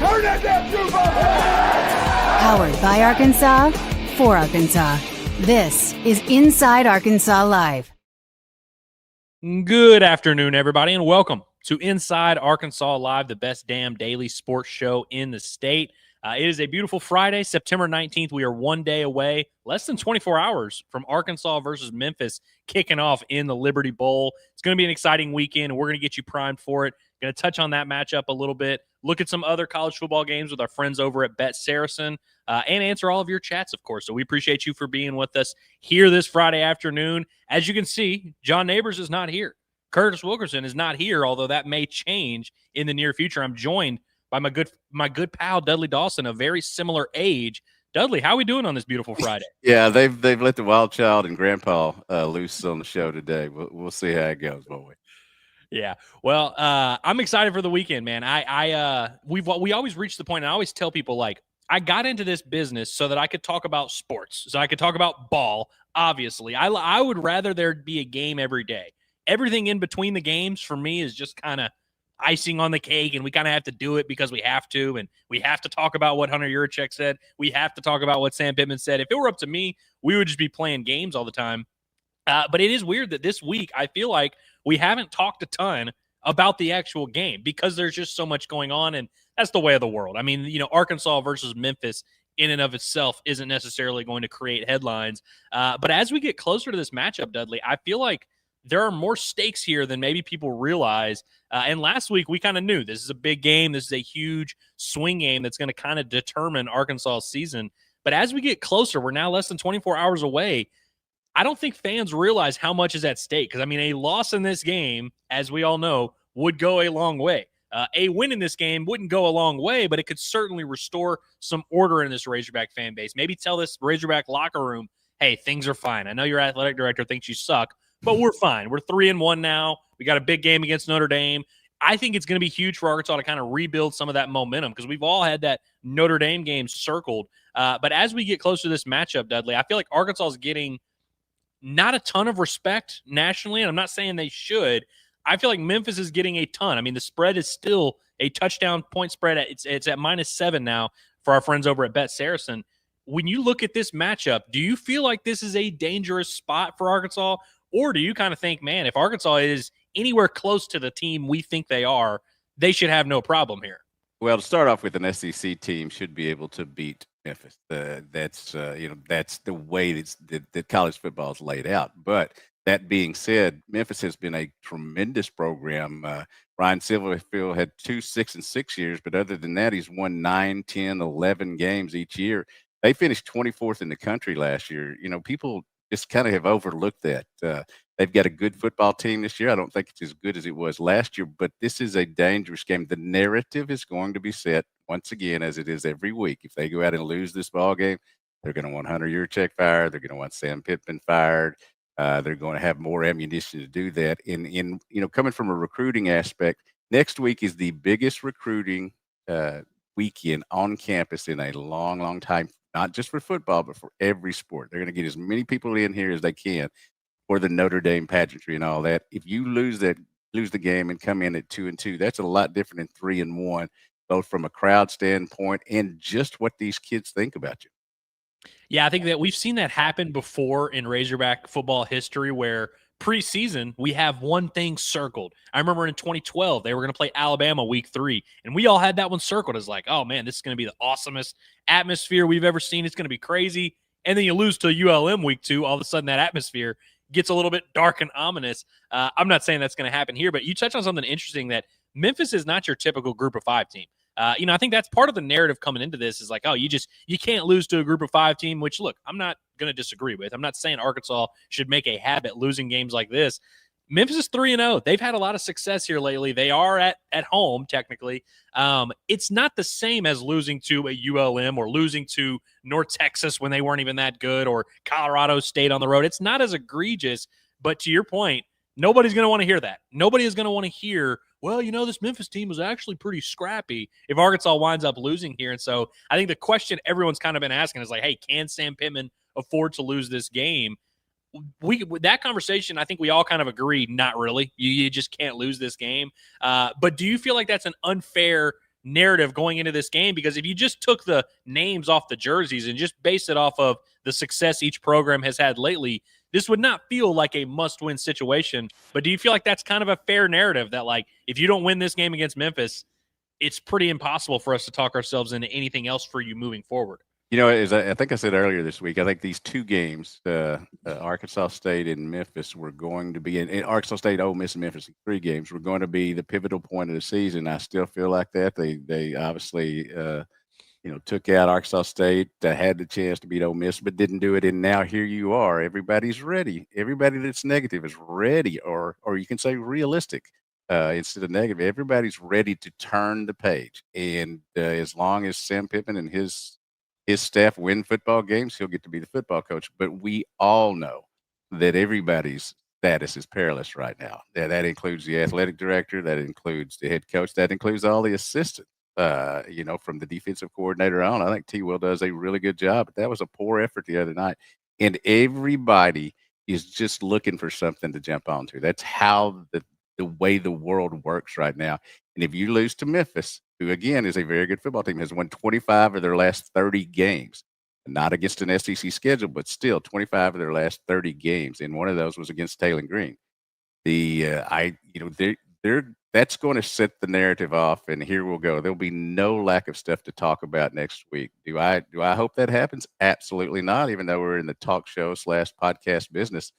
Turn that damn juice off! Powered by Arkansas, for Arkansas. This is Inside Arkansas Live. Good afternoon, everybody, and welcome to Inside Arkansas Live, the best damn daily sports show in the state. It is a beautiful Friday, September 19th. We are one day away, less than 24 hours from Arkansas versus Memphis kicking off in the Liberty Bowl. It's going to be an exciting weekend, and we're going to get you primed for it. Going to touch on that matchup a little bit, look at some other college football games with our friends over at SARACEN, and answer all of your chats, of course. So we appreciate you for being with us here this Friday afternoon. As you can see, John Neighbors is not here. Curtis Wilkerson is not here, although that may change in the near future. I'm joined by my good pal Dudley Dawson, a very similar age. Dudley, how are we doing on this beautiful Friday? Yeah, they've let the wild child and grandpa loose on the show today. We'll see how it goes, won't we? Yeah. Well, I'm excited for the weekend, man. We always reach the point, and I always tell people, like, I got into this business so that I could talk about sports, so I could talk about ball. Obviously, I would rather there be a game every day. Everything in between the games for me is just kind of icing on the cake, and we kind of have to do it because we have to, and we have to talk about what Hunter Yurachek said. We have to talk about what Sam Pittman said. If it were up to me, we would just be playing games all the time. But it is weird that this week I feel like we haven't talked a ton about the actual game because there's just so much going on, and that's the way of the world. I mean, Arkansas versus Memphis in and of itself isn't necessarily going to create headlines. But as we get closer to this matchup, Dudley, I feel like there are more stakes here than maybe people realize. And last week, we kind of knew this is a big game. This is a huge swing game that's going to kind of determine Arkansas's season. But as we get closer, we're now less than 24 hours away. I don't think fans realize how much is at stake. Because, I mean, a loss in this game, as we all know, would go a long way. A win in this game wouldn't go a long way, but it could certainly restore some order in this Razorback fan base. Maybe tell this Razorback locker room, hey, things are fine. I know your athletic director thinks you suck, but we're fine. We're 3-1 now. We got a big game against Notre Dame. I think it's going to be huge for Arkansas to kind of rebuild some of that momentum because we've all had that Notre Dame game circled. But as we get closer to this matchup, Dudley, I feel like Arkansas is getting not a ton of respect nationally, and I'm not saying they should. I feel like Memphis is getting a ton. I mean, the spread is still a touchdown point spread. It's at -7 now for our friends over at SARACEN. When you look at this matchup, do you feel like this is a dangerous spot for Arkansas? Or do you kind of think, man, if Arkansas is anywhere close to the team we think they are, they should have no problem here? Well, to start off with, an SEC team should be able to beat Memphis. That's the way that college football is laid out. But that being said, Memphis has been a tremendous program. Ryan Silverfield had 2 6-6 years, but other than that, he's won 9, 10, 11 games each year. They finished 24th in the country last year. People just kind of have overlooked that. They've got a good football team this year. I don't think it's as good as it was last year, but this is a dangerous game. The narrative is going to be set once again, as it is every week. If they go out and lose this ball game, they're going to want Hunter Yurachek fired. They're going to want Sam Pittman fired. They're going to have more ammunition to do that. In coming from a recruiting aspect, next week is the biggest recruiting weekend on campus in a long, long time. Not just for football, but for every sport. They're going to get as many people in here as they can for the Notre Dame pageantry and all that. If you lose the game and come in at 2-2, that's a lot different than 3-1, both from a crowd standpoint and just what these kids think about you. Yeah, I think that we've seen that happen before in Razorback football history where preseason we have one thing circled. I remember in 2012, they were going to play Alabama week 3, and we all had that one circled as like, oh, man, this is going to be the awesomest atmosphere we've ever seen. It's going to be crazy. And then you lose to ULM week 2. All of a sudden, that atmosphere gets a little bit dark and ominous. I'm not saying that's going to happen here, but you touched on something interesting that Memphis is not your typical group of 5 team. I think that's part of the narrative coming into this is like, oh, you can't lose to a group of 5 team, which, look, I'm not going to disagree with. I'm not saying Arkansas should make a habit losing games like this. Memphis is 3-0. They've had a lot of success here lately. They are at home, technically. It's not the same as losing to a ULM or losing to North Texas when they weren't even that good, or Colorado State on the road. It's not as egregious, but to your point, nobody's going to want to hear that. Nobody is going to want to hear, well, this Memphis team was actually pretty scrappy if Arkansas winds up losing here. And so I think the question everyone's kind of been asking is like, hey, can Sam Pittman afford to lose this game? That conversation, I think we all kind of agreed, not really. You just can't lose this game. But do you feel like that's an unfair narrative going into this game, because if you just took the names off the jerseys and just based it off of the success each program has had lately, this would not feel like a must-win situation. But do you feel like that's kind of a fair narrative that, like, if you don't win this game against Memphis, it's pretty impossible for us to talk ourselves into anything else for you moving forward? As I think I said earlier this week, I think these two games, Arkansas State and Memphis, were going to be in Arkansas State, Ole Miss, and Memphis, 3 games were going to be the pivotal point of the season. I still feel like that. They obviously, took out Arkansas State, had the chance to beat Ole Miss, but didn't do it. And now here you are. Everybody's ready. Everybody that's negative is ready, or you can say realistic instead of negative. Everybody's ready to turn the page. And as long as Sam Pittman and his staff win football games, he'll get to be the football coach. But we all know that everybody's status is perilous right now. That includes the athletic director, that includes the head coach, that includes all the assistants. From the defensive coordinator on. I think T. Will does a really good job, but that was a poor effort the other night. And everybody is just looking for something to jump onto. That's how the way the world works right now. And if you lose to Memphis, who again is a very good football team, has won 25 of their last 30 games, not against an SEC schedule, but still 25 of their last 30 games. And one of those was against Taylen Green. That's going to set the narrative off, and here we'll go. There'll be no lack of stuff to talk about next week. Do I hope that happens? Absolutely not, even though we're in the talk show / podcast business.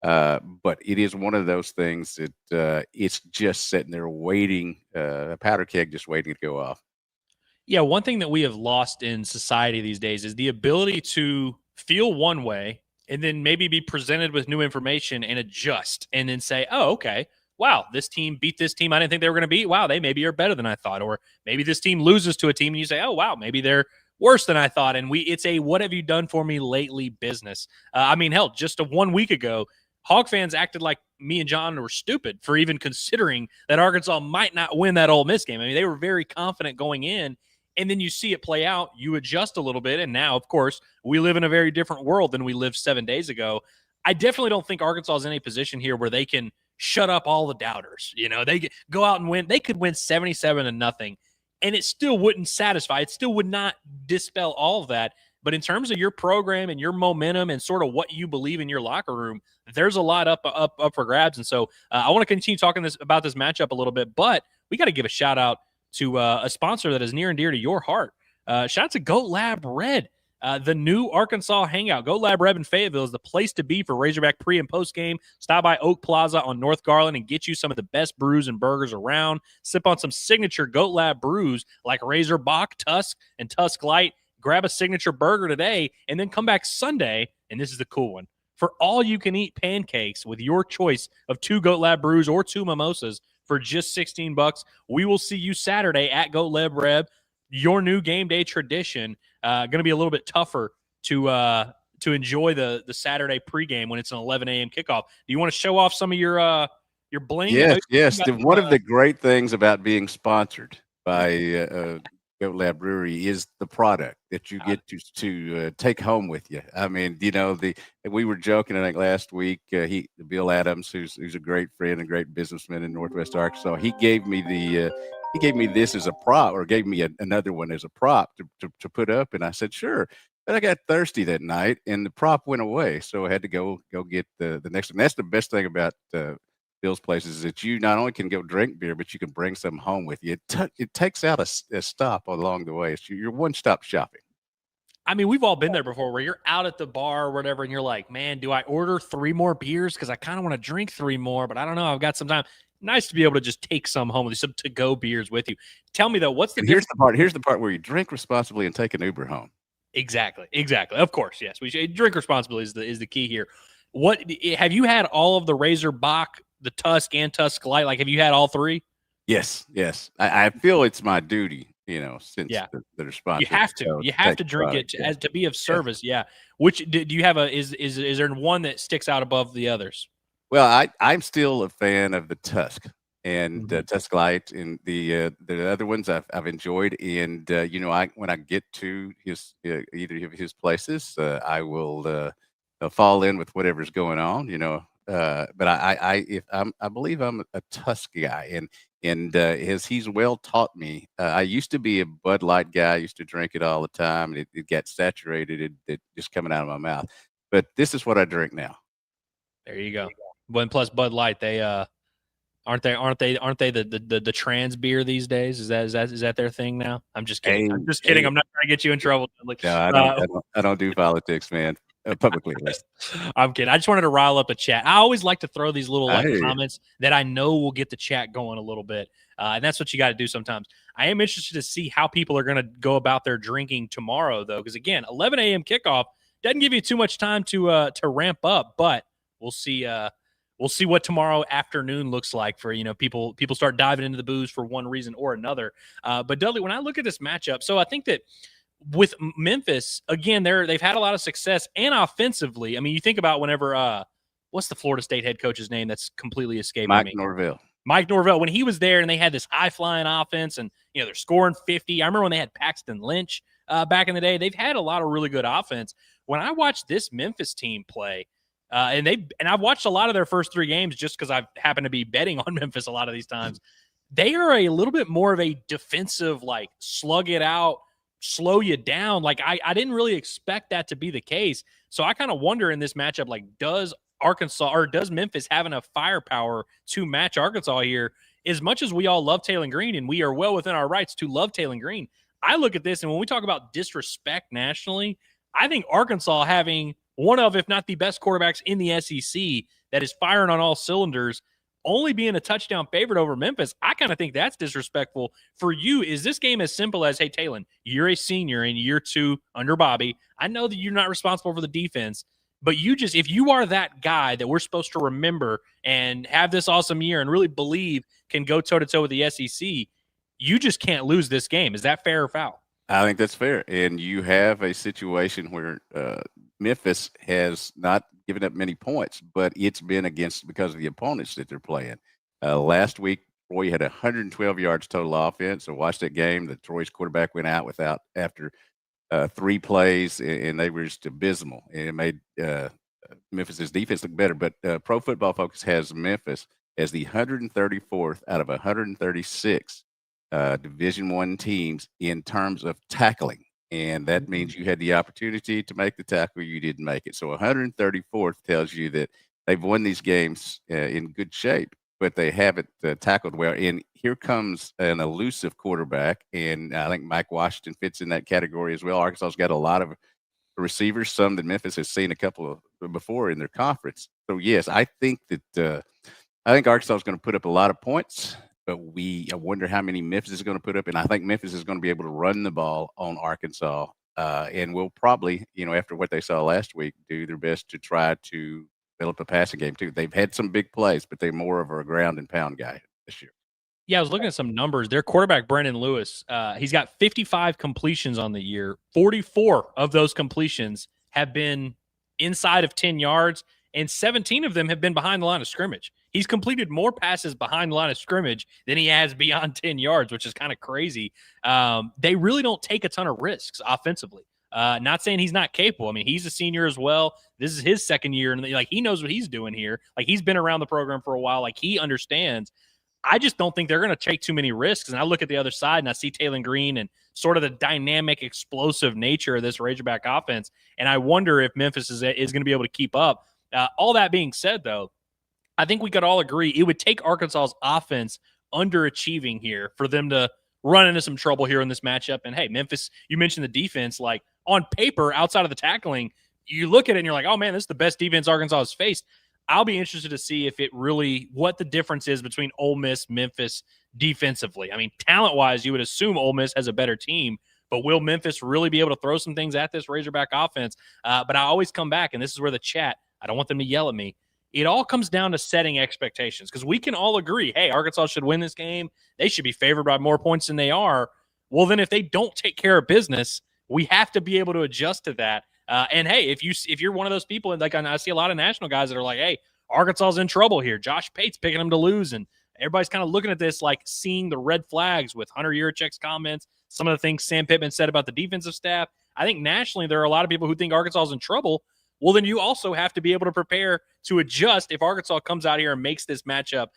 But it is one of those things that it's just sitting there waiting, a powder keg just waiting to go off. Yeah, one thing that we have lost in society these days is the ability to feel one way and then maybe be presented with new information and adjust and then say, oh, okay, wow, this team beat this team I didn't think they were going to beat. Wow, they maybe are better than I thought. Or maybe this team loses to a team and you say, oh, wow, maybe they're worse than I thought. And it's a what have you done for me lately business. Hell, just 1 week ago, Hog fans acted like me and John were stupid for even considering that Arkansas might not win that Ole Miss game. I mean, they were very confident going in, and then you see it play out. You adjust a little bit, and now, of course, we live in a very different world than we lived 7 days ago. I definitely don't think Arkansas is in a position here where they can shut up all the doubters. They go out and win. They could win 77-0, and it still wouldn't satisfy. It still would not dispel all of that. But in terms of your program and your momentum and sort of what you believe in your locker room, there's a lot up for grabs. And so I want to continue talking about this matchup a little bit, but we got to give a shout out to a sponsor that is near and dear to your heart. Shout out to Goat Lab Red, the new Arkansas hangout. Goat Lab Red in Fayetteville is the place to be for Razorback pre and post game. Stop by Oak Plaza on North Garland and get you some of the best brews and burgers around. Sip on some signature Goat Lab brews like Razorback, Tusk, and Tusk Light. Grab a signature burger today and then come back Sunday, and this is the cool one, for all-you-can-eat pancakes with your choice of 2 Goat Lab brews or 2 mimosas for just $16. We will see you Saturday at Goat Lab Red, your new game day tradition. Going to be a little bit tougher to enjoy the Saturday pregame when it's an 11 a.m. kickoff. Do you want to show off some of your bling? Yes. One of the great things about being sponsored by Goat Lab Brewery is the product that you get to take home with you. I mean, we were joking, I think last week, Bill Adams, who's a great friend and great businessman in Northwest Arkansas, he gave me this as a prop, or gave me another one as a prop to put up, and I said sure. But I got thirsty that night, and the prop went away, so I had to go get the next one. That's the best thing about Bill's places is that you not only can go drink beer, but you can bring some home with you. It takes out a stop along the way. It's your one-stop shopping. I mean, we've all been there before where you're out at the bar or whatever, and you're like, man, do I order 3 more beers? Because I kind of want to drink 3 more, but I don't know. I've got some time. Nice to be able to just take some home with you, some to-go beers with you. Tell me, though, what's the Here's the part where you drink responsibly and take an Uber home. Exactly. Of course, yes. We should drink responsibly is the key here. What have you had all of the Razorback, the Tusk, and Tusk Light? Like, have you had all 3? Yes. I feel it's my duty, since they're sponsored. You have to drink it as to be of service. Yeah. Which do you have is there one that sticks out above the others? Well, I'm still a fan of the Tusk and Tusk Light, and the other ones I've enjoyed. And when I get to either of his places, I will fall in with whatever's going on. But I believe I'm a Tusk guy, and as he's well taught me, I used to be a Bud Light guy. I used to drink it all the time, and it got saturated. It just coming out of my mouth. But this is what I drink now. There you go. One plus Bud Light, they aren't they the trans beer these days? Is that their thing now? I'm just kidding. I'm just kidding. I'm not trying to get you in trouble. Like, no, I don't do politics, man. Publicly, at least. I'm kidding. I just wanted to rile up the chat. I always like to throw these little comments that I know will get the chat going a little bit, and that's what you got to do sometimes. I am interested to see how people are going to go about their drinking tomorrow, though, because again, 11 a.m. kickoff doesn't give you too much time to ramp up, but we'll see. We'll see what tomorrow afternoon looks like for, people start diving into the booze for one reason or another. But Dudley, when I look at this matchup, so I think that with Memphis, again, they've had a lot of success and offensively. I mean, you think about whenever what's the Florida State head coach's name that's completely escaping me? Mike Norvell, when he was there and they had this high-flying offense and, they're scoring 50. I remember when they had Paxton Lynch back in the day. They've had a lot of really good offense. When I watched this Memphis team play, and I've watched a lot of their first 3 games just because I've happened to be betting on Memphis a lot of these times. They are a little bit more of a defensive, like, slug it out, slow you down. Like, I didn't really expect that to be the case. So I kind of wonder in this matchup, like, does Memphis have enough firepower to match Arkansas here? As much as we all love Taylen Green, and we are well within our rights to love Taylen Green, I look at this, and when we talk about disrespect nationally, I think Arkansas having one of, if not the best quarterbacks in the SEC that is firing on all cylinders, only being a touchdown favorite over Memphis, I kind of think that's disrespectful. For you, is this game as simple as, hey, Taylen, you're a senior in year 2 under Bobby. I know that you're not responsible for the defense, but if you are that guy that we're supposed to remember and have this awesome year and really believe can go toe-to-toe with the SEC, you just can't lose this game. Is that fair or foul? I think that's fair. And you have a situation where Memphis has not given up many points, but it's been because of the opponents that they're playing. Last week, Troy had 112 yards total offense. So watch that game. Troy's quarterback went out after 3 plays, and they were just abysmal. And it made Memphis's defense look better. But Pro Football Focus has Memphis as the 134th out of 136 Division I teams in terms of tackling. And that means you had the opportunity to make the tackle. You didn't make it. So 134th tells you that they've won these games in good shape, but they haven't tackled well. And here comes an elusive quarterback, and I think Mike Washington fits in that category as well. Arkansas's got a lot of receivers, some that Memphis has seen a couple of before in their conference. So, yes, I think Arkansas is going to put up a lot of points, but I wonder how many Memphis is going to put up. And I think Memphis is going to be able to run the ball on Arkansas, and will probably, after what they saw last week, do their best to try to develop a passing game too. They've had some big plays, but they're more of a ground and pound guy this year. Yeah, I was looking at some numbers. Their quarterback, Brandon Lewis, he's got 55 completions on the year. 44 of those completions have been inside of 10 yards, and 17 of them have been behind the line of scrimmage. He's completed more passes behind the line of scrimmage than he has beyond 10 yards, which is kind of crazy. They really don't take a ton of risks offensively. Not saying he's not capable. I mean, he's a senior as well. This is his second year, and he knows what he's doing here. He's been around the program for a while. He understands. I just don't think they're going to take too many risks. And I look at the other side and I see Taylen Green and sort of the dynamic, explosive nature of this Razorback offense. And I wonder if Memphis is going to be able to keep up. All that being said, though, I think we could all agree it would take Arkansas's offense underachieving here for them to run into some trouble here in this matchup. And, hey, Memphis, you mentioned the defense. On paper, outside of the tackling, you look at it and you're like, oh, man, this is the best defense Arkansas has faced. I'll be interested to see what the difference is between Ole Miss, Memphis defensively. I mean, talent-wise, you would assume Ole Miss has a better team, but will Memphis really be able to throw some things at this Razorback offense? But I always come back, and this is where the chat, I don't want them to yell at me. It all comes down to setting expectations, because we can all agree, hey, Arkansas should win this game. They should be favored by more points than they are. Well, then if they don't take care of business, we have to be able to adjust to that. And hey, if you're one of those people, and I see a lot of national guys that are like, hey, Arkansas's in trouble here. Josh Pate's picking them to lose, and everybody's kind of looking at this seeing the red flags with Hunter Yurichek's comments, some of the things Sam Pittman said about the defensive staff. I think nationally there are a lot of people who think Arkansas's in trouble, well, then you also have to be able to prepare to adjust if Arkansas comes out here and makes this matchup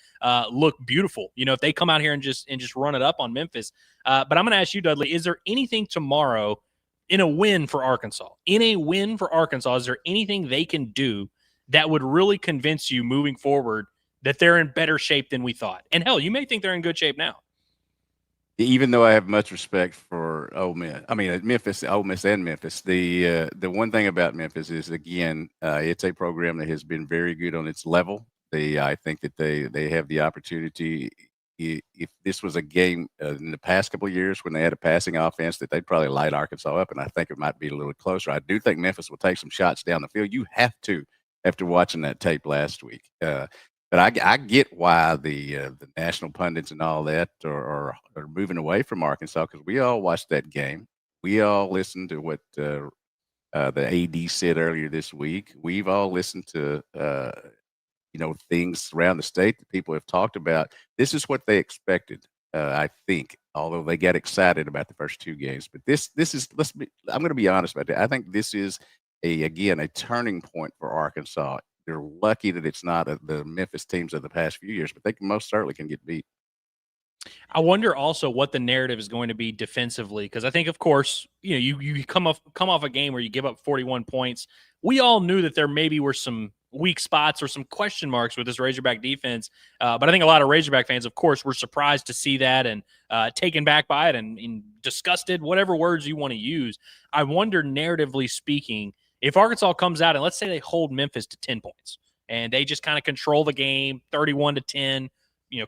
look beautiful. You know, if they come out here and just run it up on Memphis. But I'm going to ask you, Dudley, is there anything tomorrow in a win for Arkansas? In a win for Arkansas, is there anything they can do that would really convince you moving forward that they're in better shape than we thought? And hell, you may think they're in good shape now. Even though I have much respect for Ole Miss, Memphis, Ole Miss, and Memphis, the one thing about Memphis is, again, it's a program that has been very good on its level. I think that they have the opportunity. If this was a game in the past couple of years when they had a passing offense, that they'd probably light Arkansas up, and I think it might be a little closer. I do think Memphis will take some shots down the field. You have to, after watching that tape last week. But I get why the national pundits and all that are moving away from Arkansas, because we all watched that game. We all listened to what the AD said earlier this week. We've all listened to things around the state that people have talked about. This is what they expected, I think, although they got excited about the first two games. But this is I'm going to be honest about that. I think this is a turning point for Arkansas. They're lucky that it's not the Memphis teams of the past few years, but they most certainly can get beat. I wonder also what the narrative is going to be defensively, because I think, of course, you come off a game where you give up 41 points. We all knew that there maybe were some weak spots or some question marks with this Razorback defense, but I think a lot of Razorback fans, of course, were surprised to see that and taken back by it and disgusted, whatever words you want to use. I wonder, narratively speaking, if Arkansas comes out and let's say they hold Memphis to 10 points and they just kind of control the game 31-10,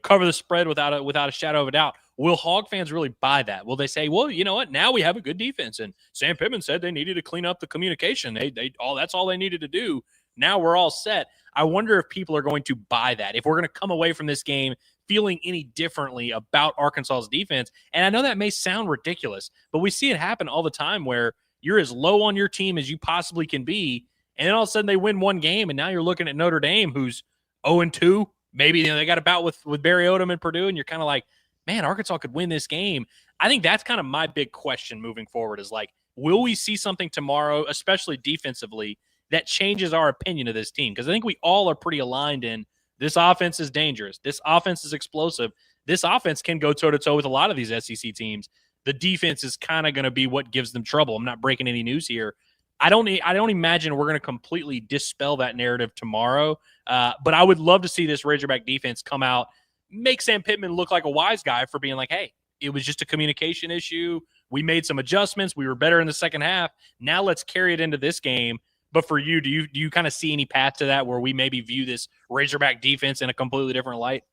cover the spread without a shadow of a doubt, will Hog fans really buy that? Will they say, well, you know what, now we have a good defense, and Sam Pittman said they needed to clean up the communication. That's all they needed to do. Now we're all set. I wonder if people are going to buy that, if we're going to come away from this game feeling any differently about Arkansas's defense. And I know that may sound ridiculous, but we see it happen all the time where you're as low on your team as you possibly can be, and then all of a sudden they win one game, and now you're looking at Notre Dame, who's 0-2. Maybe they got a bout with Barry Odom and Purdue, and you're kind of like, man, Arkansas could win this game. I think that's kind of my big question moving forward is like, will we see something tomorrow, especially defensively, that changes our opinion of this team? Because I think we all are pretty aligned in this offense is dangerous. This offense is explosive. This offense can go toe-to-toe with a lot of these SEC teams. The defense is kind of going to be what gives them trouble. I'm not breaking any news here. I don't imagine we're going to completely dispel that narrative tomorrow, but I would love to see this Razorback defense come out, make Sam Pittman look like a wise guy for being like, hey, it was just a communication issue. We made some adjustments. We were better in the second half. Now let's carry it into this game. But for you, do you kind of see any path to that where we maybe view this Razorback defense in a completely different light?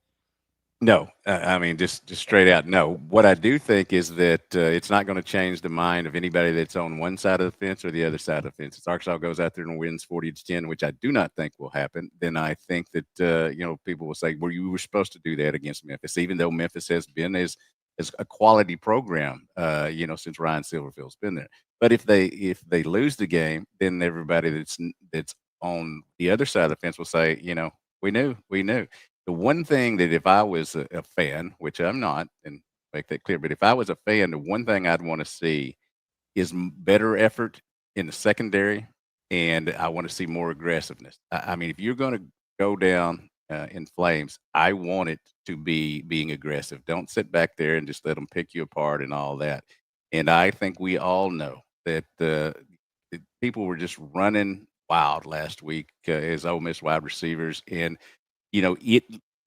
No, just straight out, no. What I do think is that it's not going to change the mind of anybody that's on one side of the fence or the other side of the fence. If Arkansas goes out there and wins 40-10, which I do not think will happen, then I think that people will say, well, you were supposed to do that against Memphis, even though Memphis has been as a quality program, since Ryan Silverfield's been there. But if they lose the game, then everybody that's on the other side of the fence will say, we knew. The one thing that if I was a fan, which I'm not, and make that clear, but if I was a fan, the one thing I'd want to see is better effort in the secondary, and I want to see more aggressiveness. If you're going to go down in flames, I want it to be being aggressive. Don't sit back there and just let them pick you apart and all that. And I think we all know that people were just running wild last week as Ole Miss wide receivers, and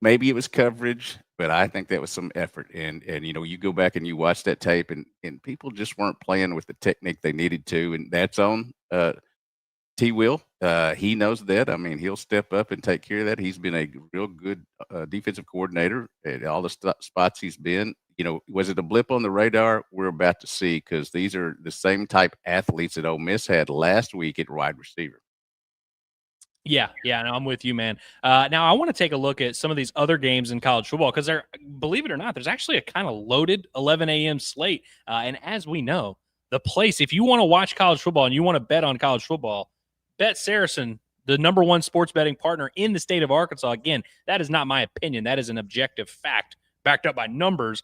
maybe it was coverage, but I think that was some effort. And you go back and you watch that tape, and people just weren't playing with the technique they needed to, and that's on T. Will. He knows that. He'll step up and take care of that. He's been a real good defensive coordinator at all the spots he's been. Was it a blip on the radar? We're about to see, because these are the same type athletes that Ole Miss had last week at wide receiver. Yeah, no, I'm with you, man. Now, I want to take a look at some of these other games in college football, because believe it or not, there's actually a kind of loaded 11 a.m. slate. And as we know, the place, if you want to watch college football and you want to bet on college football, bet SARACEN, the number one sports betting partner in the state of Arkansas. Again, that is not my opinion. That is an objective fact backed up by numbers.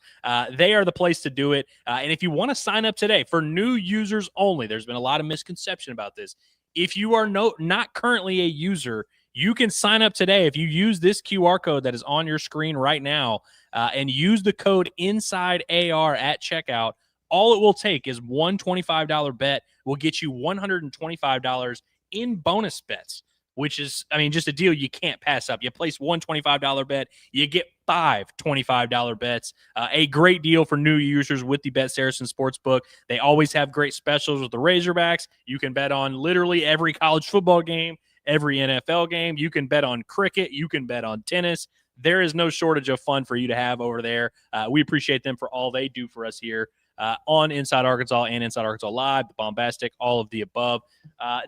They are the place to do it. And if you want to sign up today for new users only, there's been a lot of misconception about this. if you are not currently a user, you can sign up today. If you use this QR code that is on your screen right now and use the code INSIDEAR at checkout, all it will take is one $25 bet will get you $125 in bonus bets, which is, I mean, just a deal you can't pass up. You place one $25 bet, you get 5 $25 bets. A great deal for new users with the Bet Saracen Sportsbook. They always have great specials with the Razorbacks. You can bet on literally every college football game, every NFL game. You can bet on cricket. You can bet on tennis. There is no shortage of fun for you to have over there. We appreciate them for all they do for us here on Inside Arkansas and Inside Arkansas Live, the Bombastic, all of the above.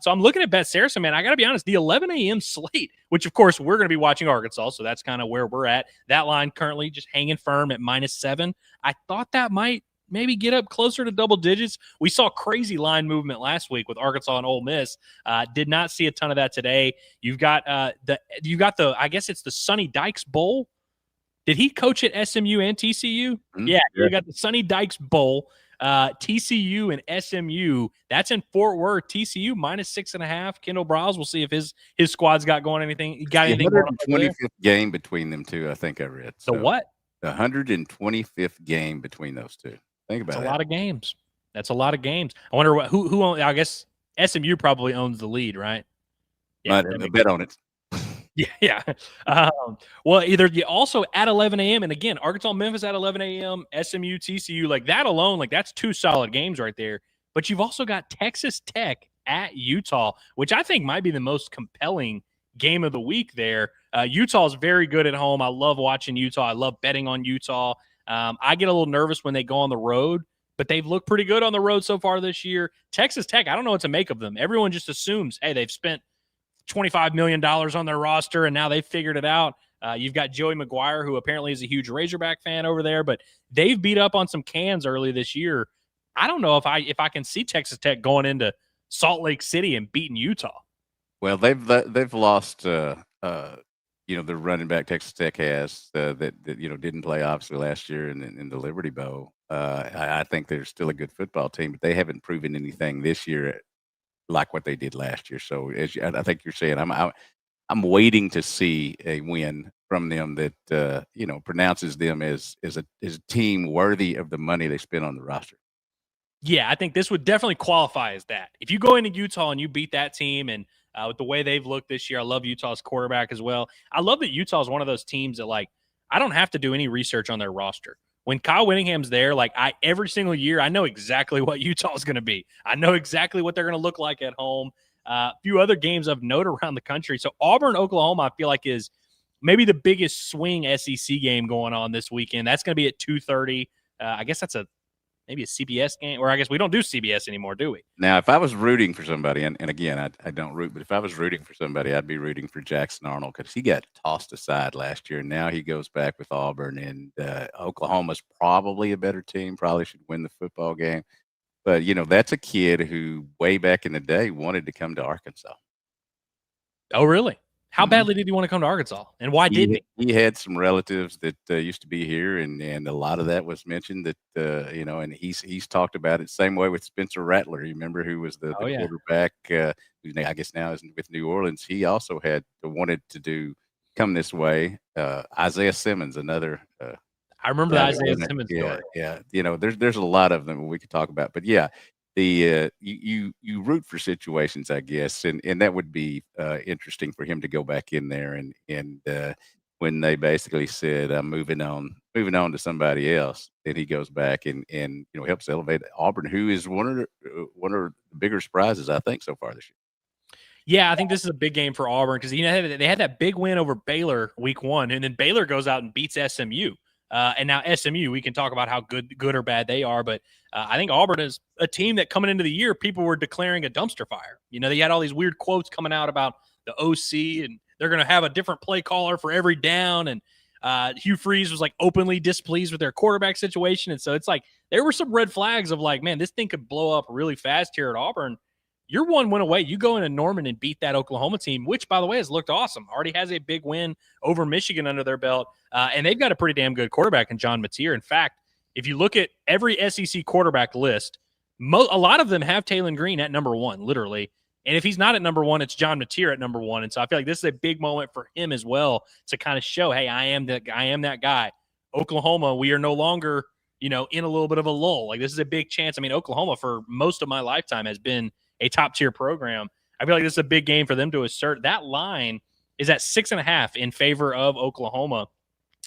So I'm looking at Bet Saracen, man. I got to be honest, the 11 a.m. slate, which, of course, we're going to be watching Arkansas, so that's kind of where we're at. That line currently just hanging firm at -7. I thought that might maybe get up closer to double digits. We saw crazy line movement last week with Arkansas and Ole Miss. Did not see a ton of that today. You've got the I guess it's the Sonny Dykes Bowl. Did he coach at SMU and TCU? Mm-hmm. Yeah, you got the Sonny Dykes Bowl, TCU and SMU. That's in Fort Worth. TCU -6.5. Kendall Browse. We'll see if his squad's got going anything. Got anything? 125th game between them two, I think I read. So what? The 125th game between those two. Think about That's that. a lot of games. That's a lot of games. I wonder who owns. I guess SMU probably owns the lead, right? Yeah, bet on it. Yeah. Well, either you also at 11 a.m. and again, Arkansas, Memphis at 11 a.m., SMU, TCU, like that alone, like that's 2 solid games right there. But you've also got Texas Tech at Utah, which I think might be the most compelling game of the week there. Utah is very good at home. I love watching Utah. I love betting on Utah. I get a little nervous when they go on the road, but they've looked pretty good on the road so far this year. Texas Tech, I don't know what to make of them. Everyone just assumes, hey, they've spent $25 million on their roster, and now they figured it out. You've got Joey McGuire, who apparently is a huge Razorback fan over there, but they've beat up on some cans early this year. I don't know if I can see Texas Tech going into Salt Lake City and beating Utah. Well, they've lost, their running back Texas Tech has that didn't play obviously last year in the Liberty Bowl. I think they're still a good football team, but they haven't proven anything this year like what they did last year. So I think you're saying, I'm waiting to see a win from them that pronounces them as a team worthy of the money they spent on the roster. Yeah, I think this would definitely qualify as that. If you go into Utah and you beat that team, and with the way they've looked this year, I love Utah's quarterback as well. I love that Utah is one of those teams that, like, I don't have to do any research on their roster. When Kyle Whittingham's there, like every single year, I know exactly what Utah is going to be. I know exactly what they're going to look like at home. A few other games of note around the country. So Auburn, Oklahoma, I feel like is maybe the biggest swing SEC game going on this weekend. That's going to be at 2:30. I guess that's maybe a CBS game, or I guess we don't do CBS anymore, do we? Now, if I was rooting for somebody, and again, I don't root, but if I was rooting for somebody, I'd be rooting for Jackson Arnold because he got tossed aside last year, and now he goes back with Auburn, and Oklahoma's probably a better team, probably should win the football game. But, that's a kid who way back in the day wanted to come to Arkansas. Oh, really? How badly did he want to come to Arkansas, and why didn't he? He had some relatives that used to be here, and a lot of that was mentioned that and he's talked about it. Same way with Spencer Rattler. You remember who was the quarterback? Who I guess now is with New Orleans. He also had wanted to come this way. Isaiah Simmons, another. I remember the Isaiah Simmons story. Yeah. There's a lot of them we could talk about, but yeah. You root for situations, I guess, and that would be interesting for him to go back in there and when they basically said I'm moving on to somebody else, then he goes back and helps elevate Auburn, who is one of the bigger surprises I think so far this year. Yeah, I think this is a big game for Auburn because they had that big win over Baylor week 1, and then Baylor goes out and beats SMU. And now SMU, we can talk about how good or bad they are, but I think Auburn is a team that coming into the year, people were declaring a dumpster fire. They had all these weird quotes coming out about the OC, and they're going to have a different play caller for every down. And Hugh Freeze was like openly displeased with their quarterback situation. And so it's like there were some red flags of like, man, this thing could blow up really fast here at Auburn. You're 1 win away. You go into Norman and beat that Oklahoma team, which, by the way, has looked awesome. Already has a big win over Michigan under their belt. And they've got a pretty damn good quarterback in John Mateer. In fact, if you look at every SEC quarterback list, a lot of them have Taylen Green at number 1, literally. And if he's not at number one, it's John Mateer at number one. And so I feel like this is a big moment for him as well to kind of show, hey, I am that guy. Oklahoma, we are no longer, in a little bit of a lull. Like, this is a big chance. I mean, Oklahoma for most of my lifetime has been a top tier program. I feel like this is a big game for them to assert. That line is at 6.5 in favor of Oklahoma.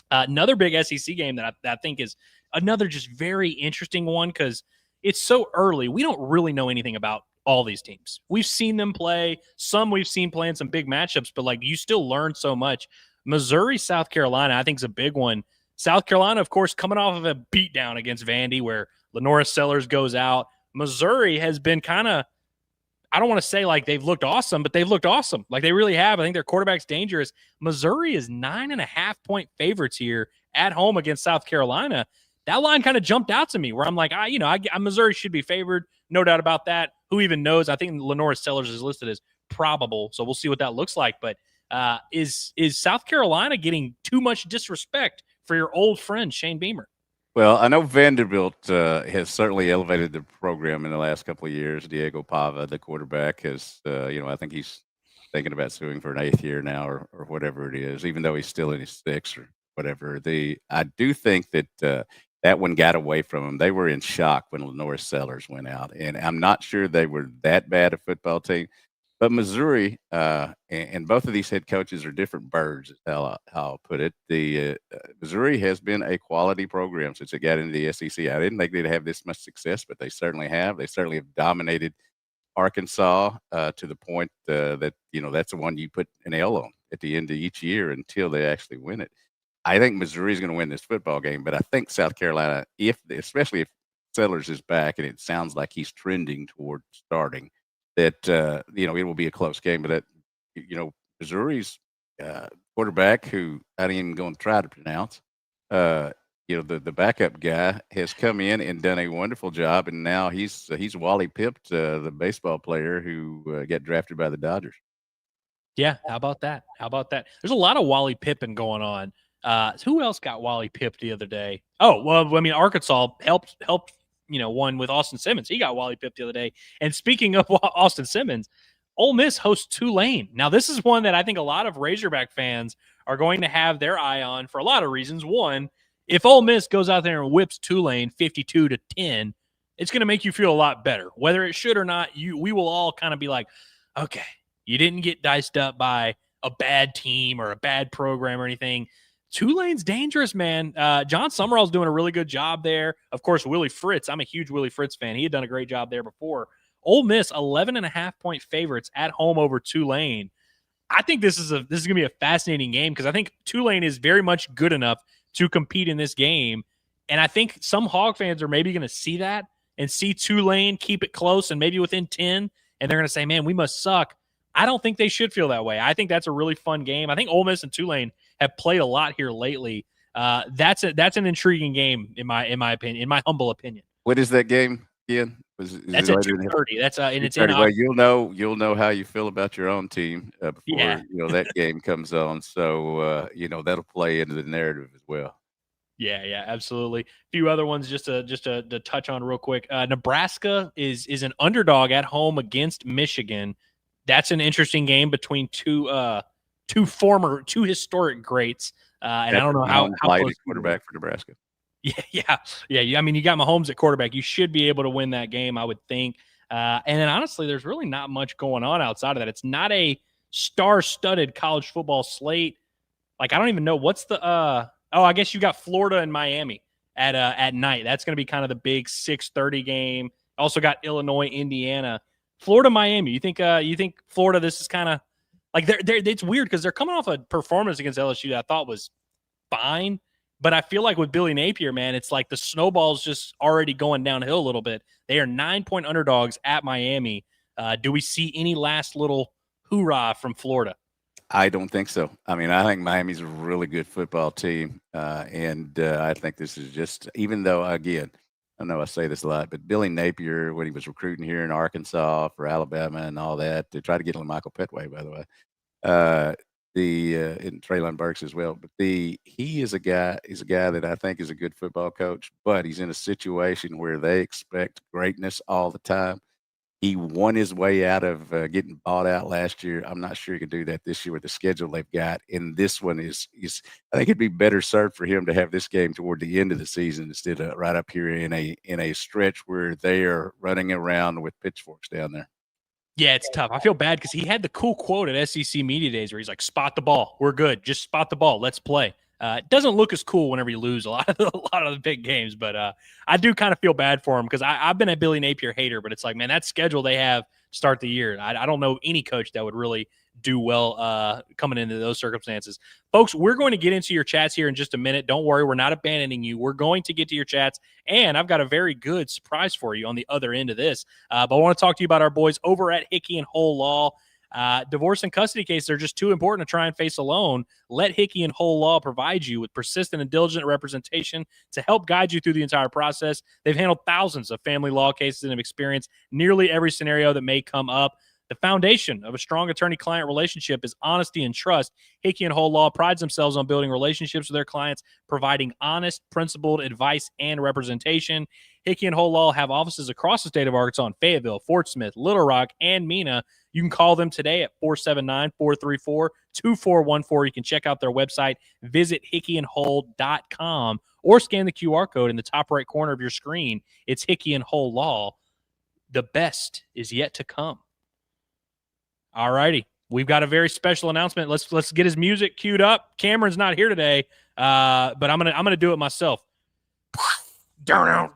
Another big SEC game that I think is another just very interesting one because it's so early. We don't really know anything about all these teams. We've seen them play. Some we've seen playing some big matchups, but like you still learn so much. Missouri, South Carolina, I think is a big one. South Carolina, of course, coming off of a beatdown against Vandy where Lenora Sellers goes out. Missouri has been kind of, I don't want to say like they've looked awesome, but they've looked awesome. Like they really have. I think their quarterback's dangerous. Missouri is 9.5-point favorites here at home against South Carolina. That line kind of jumped out to me where I'm like, Missouri should be favored. No doubt about that. Who even knows? I think Lenora Sellers is listed as probable. So we'll see what that looks like. But is South Carolina getting too much disrespect for your old friend, Shane Beamer? Well, I know Vanderbilt has certainly elevated the program in the last couple of years. Diego Pava, the quarterback, has, I think he's thinking about suing for an 8th year now or whatever it is, even though he's still in his 6th or whatever. I do think that that one got away from them. They were in shock when Lenora Sellers went out, and I'm not sure they were that bad a football team. But Missouri, and both of these head coaches are different birds, is how I'll put it. The Missouri has been a quality program since it got into the SEC. I didn't think they'd have this much success, but they certainly have. They certainly have dominated Arkansas to the point that, that's the one you put an L on at the end of each year until they actually win it. I think Missouri is going to win this football game, but I think South Carolina, especially if Sellers is back, and it sounds like he's trending toward starting, that it will be a close game. But Missouri's quarterback, who I didn't even going to try to pronounce, the backup guy has come in and done a wonderful job, and now he's Wally Pipped, the baseball player who got drafted by the Dodgers. Yeah, how about that? There's a lot of Wally Pippin going on. Who else got Wally Pipped the other day? Oh, well, I mean, Arkansas helped won with Austin Simmons. He got Wally Pipped the other day. And speaking of Austin Simmons, Ole Miss hosts Tulane. Now, this is one that I think a lot of Razorback fans are going to have their eye on for a lot of reasons. One, if Ole Miss goes out there and whips Tulane 52-10, it's going to make you feel a lot better. Whether it should or not, we will all kind of be like, okay, you didn't get diced up by a bad team or a bad program or anything. Tulane's dangerous, man. John Summerall's doing a really good job there. Of course, Willie Fritz. I'm a huge Willie Fritz fan. He had done a great job there before. Ole Miss, 11.5-point favorites at home over Tulane. I think this is going to be a fascinating game because I think Tulane is very much good enough to compete in this game. And I think some Hog fans are maybe going to see that and see Tulane keep it close and maybe within 10, and they're going to say, man, we must suck. I don't think they should feel that way. I think that's a really fun game. I think Ole Miss and Tulane have played a lot here lately. That's an intriguing game in my opinion, in my humble opinion. What is that game again? That's at 2:30. That's and it's in. Well, you'll know how you feel about your own team before that game comes on. So that'll play into the narrative as well. Yeah, absolutely. A few other ones just to touch on real quick. Nebraska is an underdog at home against Michigan. That's an interesting game between two historic greats. And I don't know how close quarterback for Nebraska. Yeah. I mean, you got Mahomes at quarterback. You should be able to win that game, I would think. And then honestly, there's really not much going on outside of that. It's not a star-studded college football slate. Like, I don't even know what's the I guess you got Florida and Miami at night. That's going to be kind of the big 6:30 game. Also got Illinois, Indiana. Florida, Miami. You think Florida, this is kind of like it's weird because they're coming off a performance against LSU that I thought was fine. But I feel like with Billy Napier, man, it's like the snowball's just already going downhill a little bit. They are 9-point underdogs at Miami. Do we see any last little hoorah from Florida? I don't think so. I mean, I think Miami's a really good football team. And I think this is just, even though, again, I know I say this a lot, but Billy Napier, when he was recruiting here in Arkansas for Alabama and all that, to try to get Michael Petway, by the way, and Traylon Burks as well. But he's a guy that I think is a good football coach, but he's in a situation where they expect greatness all the time. He won his way out of getting bought out last year. I'm not sure he can do that this year with the schedule they've got. And this one is I think it'd be better served for him to have this game toward the end of the season instead of right up here in a stretch where they are running around with pitchforks down there. Yeah, it's tough. I feel bad because he had the cool quote at SEC Media Days where he's like, "Spot the ball. We're good. Just spot the ball. Let's play." It doesn't look as cool whenever you lose a lot of the big games, but I do kind of feel bad for him because I've been a Billy Napier hater, but it's like, man, that schedule they have to start the year, I don't know any coach that would really do well coming into those circumstances. Folks, we're going to get into your chats here in just a minute. Don't worry, we're not abandoning you. We're going to get to your chats, and I've got a very good surprise for you on the other end of this. But I want to talk to you about our boys over at Hickey and Whole Law. Divorce and custody cases are just too important to try and face alone. Let Hickey and Whole Law provide you with persistent and diligent representation to help guide you through the entire process. They've handled thousands of family law cases and have experienced nearly every scenario that may come up. The foundation of a strong attorney-client relationship is honesty and trust. Hickey and Whole Law prides themselves on building relationships with their clients, providing honest, principled advice and representation. Hickey and Whole Law have offices across the state of Arkansas in Fayetteville, Fort Smith, Little Rock, and Mena. You can call them today at 479-434-2414. You can check out their website, visit hickeyandwhole.com, or scan the QR code in the top right corner of your screen. It's Hickey and Whole Law. The best is yet to come. All righty. We've got a very special announcement. Let's get his music queued up. Cameron's not here today, but I'm gonna do it myself. Down.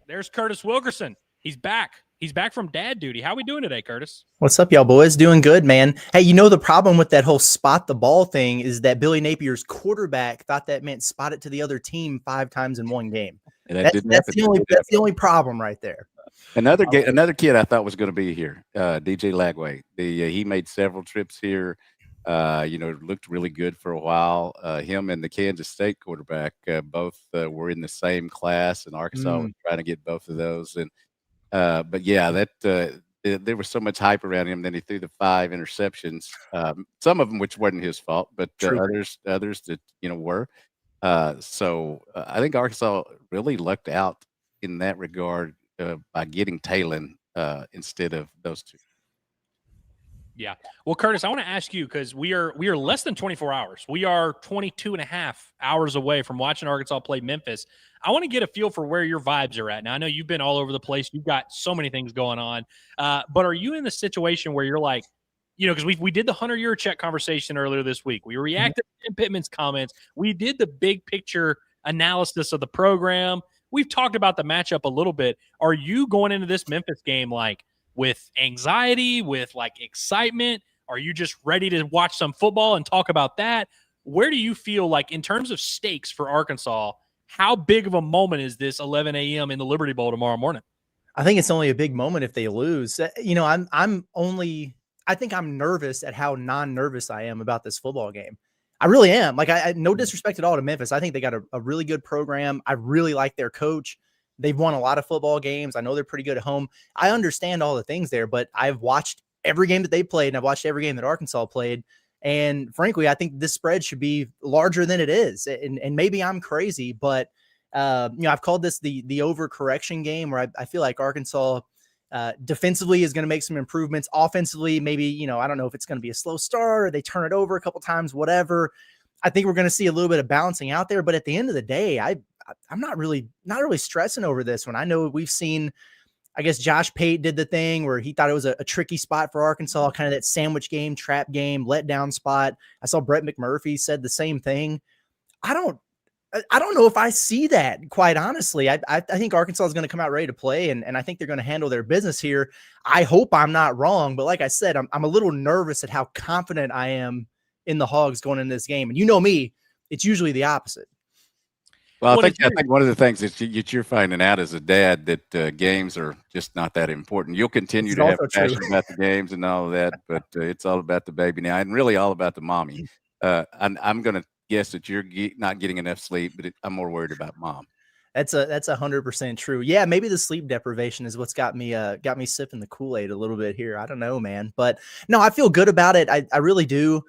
There's Curtis Wilkerson. He's back. He's back from dad duty. How we doing today, Curtis? What's up, y'all boys? Doing good, man. Hey, the problem with that whole spot the ball thing is that Billy Napier's quarterback thought that meant spot it to the other team 5 times in one game. And That's the only problem right there. Another kid I thought was going to be here, DJ Lagway. He made several trips here. Looked really good for a while. Him and the Kansas State quarterback both were in the same class, and Arkansas was trying to get both of those. And but yeah, there was so much hype around him. Then he threw the 5 interceptions. Some of them which wasn't his fault, but others that were. So I think Arkansas really lucked out in that regard by getting Taylen instead of those two. Yeah. Well, Curtis, I want to ask you, because we are less than 24 hours. We are 22 and a half hours away from watching Arkansas play Memphis. I want to get a feel for where your vibes are at. Now, I know you've been all over the place. You've got so many things going on. But are you in the situation where you're like, because we did the Hunter Yurachek conversation earlier this week. We reacted to Tim Pittman's comments. We did the big picture analysis of the program. We've talked about the matchup a little bit. Are you going into this Memphis game like with anxiety, with like excitement? Are you just ready to watch some football and talk about that? Where do you feel like in terms of stakes for Arkansas, how big of a moment is this 11 a.m. in the Liberty Bowl tomorrow morning? I think it's only a big moment if they lose. I think I'm nervous at how non-nervous I am about this football game. I really am. Like, I no disrespect at all to Memphis. I think they got a really good program. I really like their coach. They've won a lot of football games. I know they're pretty good at home. I understand all the things there, but I've watched every game that they played, and I've watched every game that Arkansas played. And frankly, I think this spread should be larger than it is. And maybe I'm crazy, but I've called this the overcorrection game, where I feel like Arkansas defensively is going to make some improvements. Offensively, maybe, I don't know if it's going to be a slow start or they turn it over a couple times, whatever. I think we're going to see a little bit of balancing out there. But at the end of the day, I'm not really stressing over this one. I know we've seen, I guess Josh Pate did the thing where he thought it was a tricky spot for Arkansas, kind of that sandwich game, trap game, letdown spot. I saw Brett McMurphy said the same thing. I don't know if I see that, quite honestly. I think Arkansas is going to come out ready to play, and I think they're going to handle their business here. I hope I'm not wrong, but like I said, I'm a little nervous at how confident I am in the Hogs going into this game. And you know me, it's usually the opposite. Well, I think one of the things that you're finding out as a dad that games are just not that important. You'll continue to have passion about the games and all of that, but it's all about the baby now, and really all about the mommy. I'm going to guess that you're not getting enough sleep, but I'm more worried about mom. That's 100% true. Yeah, maybe the sleep deprivation is what's got me sipping the Kool-Aid a little bit here. I don't know, man, but no, I feel good about it. I really do.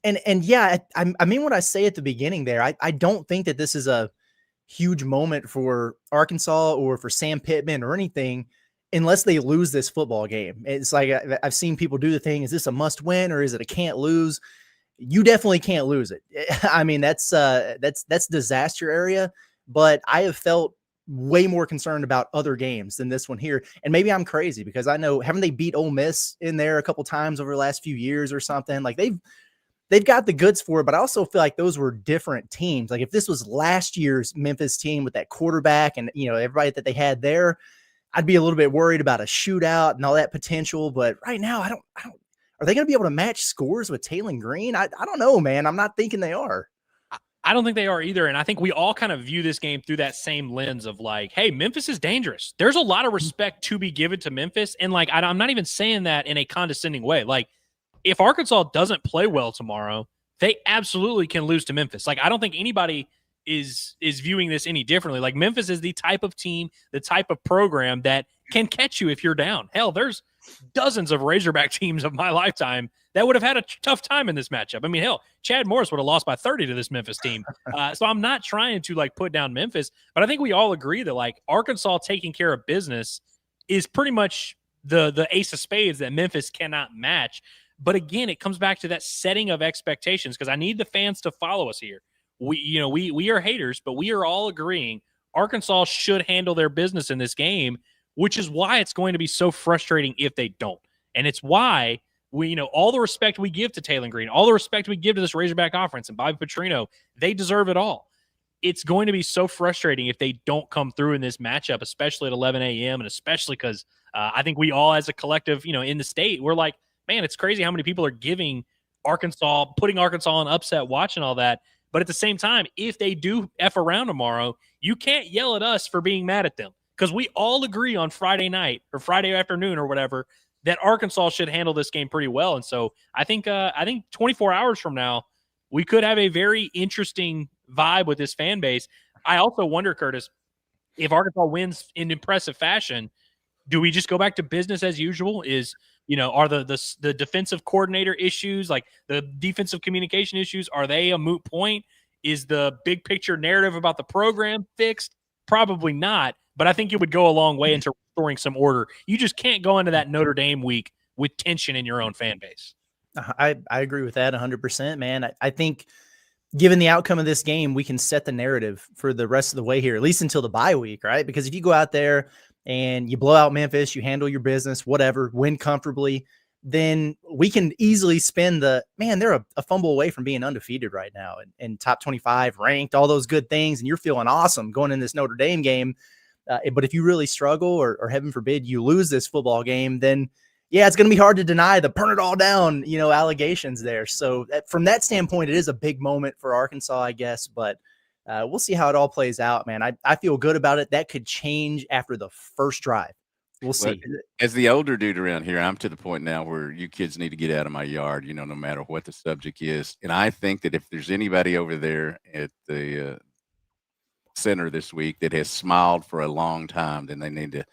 And yeah, I mean what I say at the beginning there. I don't think that this is a huge moment for Arkansas or for Sam Pittman or anything unless they lose this football game. It's like I've seen people do the thing. Is this a must win or is it a can't lose? You definitely can't lose it. I mean, that's disaster area, but I have felt way more concerned about other games than this one here. And maybe I'm crazy because I know, haven't they beat Ole Miss in there a couple times over the last few years or something? Like they've got the goods for it, but I also feel like those were different teams. Like if this was last year's Memphis team with that quarterback and, everybody that they had there, I'd be a little bit worried about a shootout and all that potential. But right now, I don't, are they going to be able to match scores with Taylen Green? I don't know, man. I'm not thinking they are. I don't think they are either. And I think we all kind of view this game through that same lens of like, hey, Memphis is dangerous. There's a lot of respect to be given to Memphis. And like, I'm not even saying that in a condescending way. Like, if Arkansas doesn't play well tomorrow, they absolutely can lose to Memphis. Like, I don't think anybody is viewing this any differently. Like, Memphis is the type of team, the type of program that can catch you if you're down. Hell, there's dozens of Razorback teams of my lifetime that would have had a tough time in this matchup. I mean, hell, Chad Morris would have lost by 30 to this Memphis team. So I'm not trying to like put down Memphis, but I think we all agree that like Arkansas taking care of business is pretty much the ace of spades that Memphis cannot match. But again, it comes back to that setting of expectations because I need the fans to follow us here. We are haters, but we are all agreeing Arkansas should handle their business in this game, which is why it's going to be so frustrating if they don't. And it's why we, all the respect we give to Taylen Green, all the respect we give to this Razorback offense and Bobby Petrino, they deserve it all. It's going to be so frustrating if they don't come through in this matchup, especially at 11 a.m. and especially because I think we all as a collective, in the state, we're like, man, it's crazy how many people are giving Arkansas, putting Arkansas on upset watch and all that. But at the same time, if they do F around tomorrow, you can't yell at us for being mad at them because we all agree on Friday night or Friday afternoon or whatever that Arkansas should handle this game pretty well. And so I think 24 hours from now, we could have a very interesting vibe with this fan base. I also wonder, Curtis, if Arkansas wins in impressive fashion, do we just go back to business as usual? Are the defensive coordinator issues, like the defensive communication issues, are they a moot point? Is the big picture narrative about the program fixed? Probably not, but I think it would go a long way into restoring some order. You just can't go into that Notre Dame week with tension in your own fan base. I agree with that 100%, man. I think given the outcome of this game, we can set the narrative for the rest of the way here, at least until the bye week, right? Because if you go out there and you blow out Memphis, you handle your business, whatever, win comfortably, then we can easily spin they're a fumble away from being undefeated right now and top 25 ranked, all those good things. And you're feeling awesome going in this Notre Dame game. But if you really struggle or heaven forbid you lose this football game, then yeah, it's going to be hard to deny the burn it all down, allegations there. So from that standpoint, it is a big moment for Arkansas, I guess, but we'll see how it all plays out, man. I feel good about it. That could change after the first drive. We'll see. Well, as the older dude around here, I'm to the point now where you kids need to get out of my yard, no matter what the subject is. And I think that if there's anybody over there at the center this week that has smiled for a long time, then they need to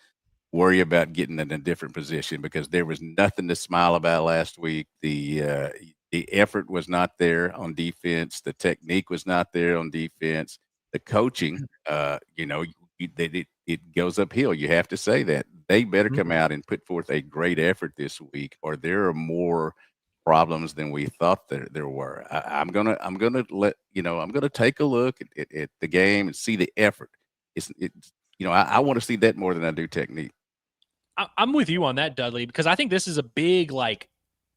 worry about getting in a different position because there was nothing to smile about last week. The effort was not there on defense. The technique was not there on defense. The coaching, it goes uphill. You have to say that. They better come out and put forth a great effort this week, or there are more problems than we thought there were. I'm gonna take a look at the game and see the effort. I want to see that more than I do technique. I'm with you on that, Dudley, because I think this is a big,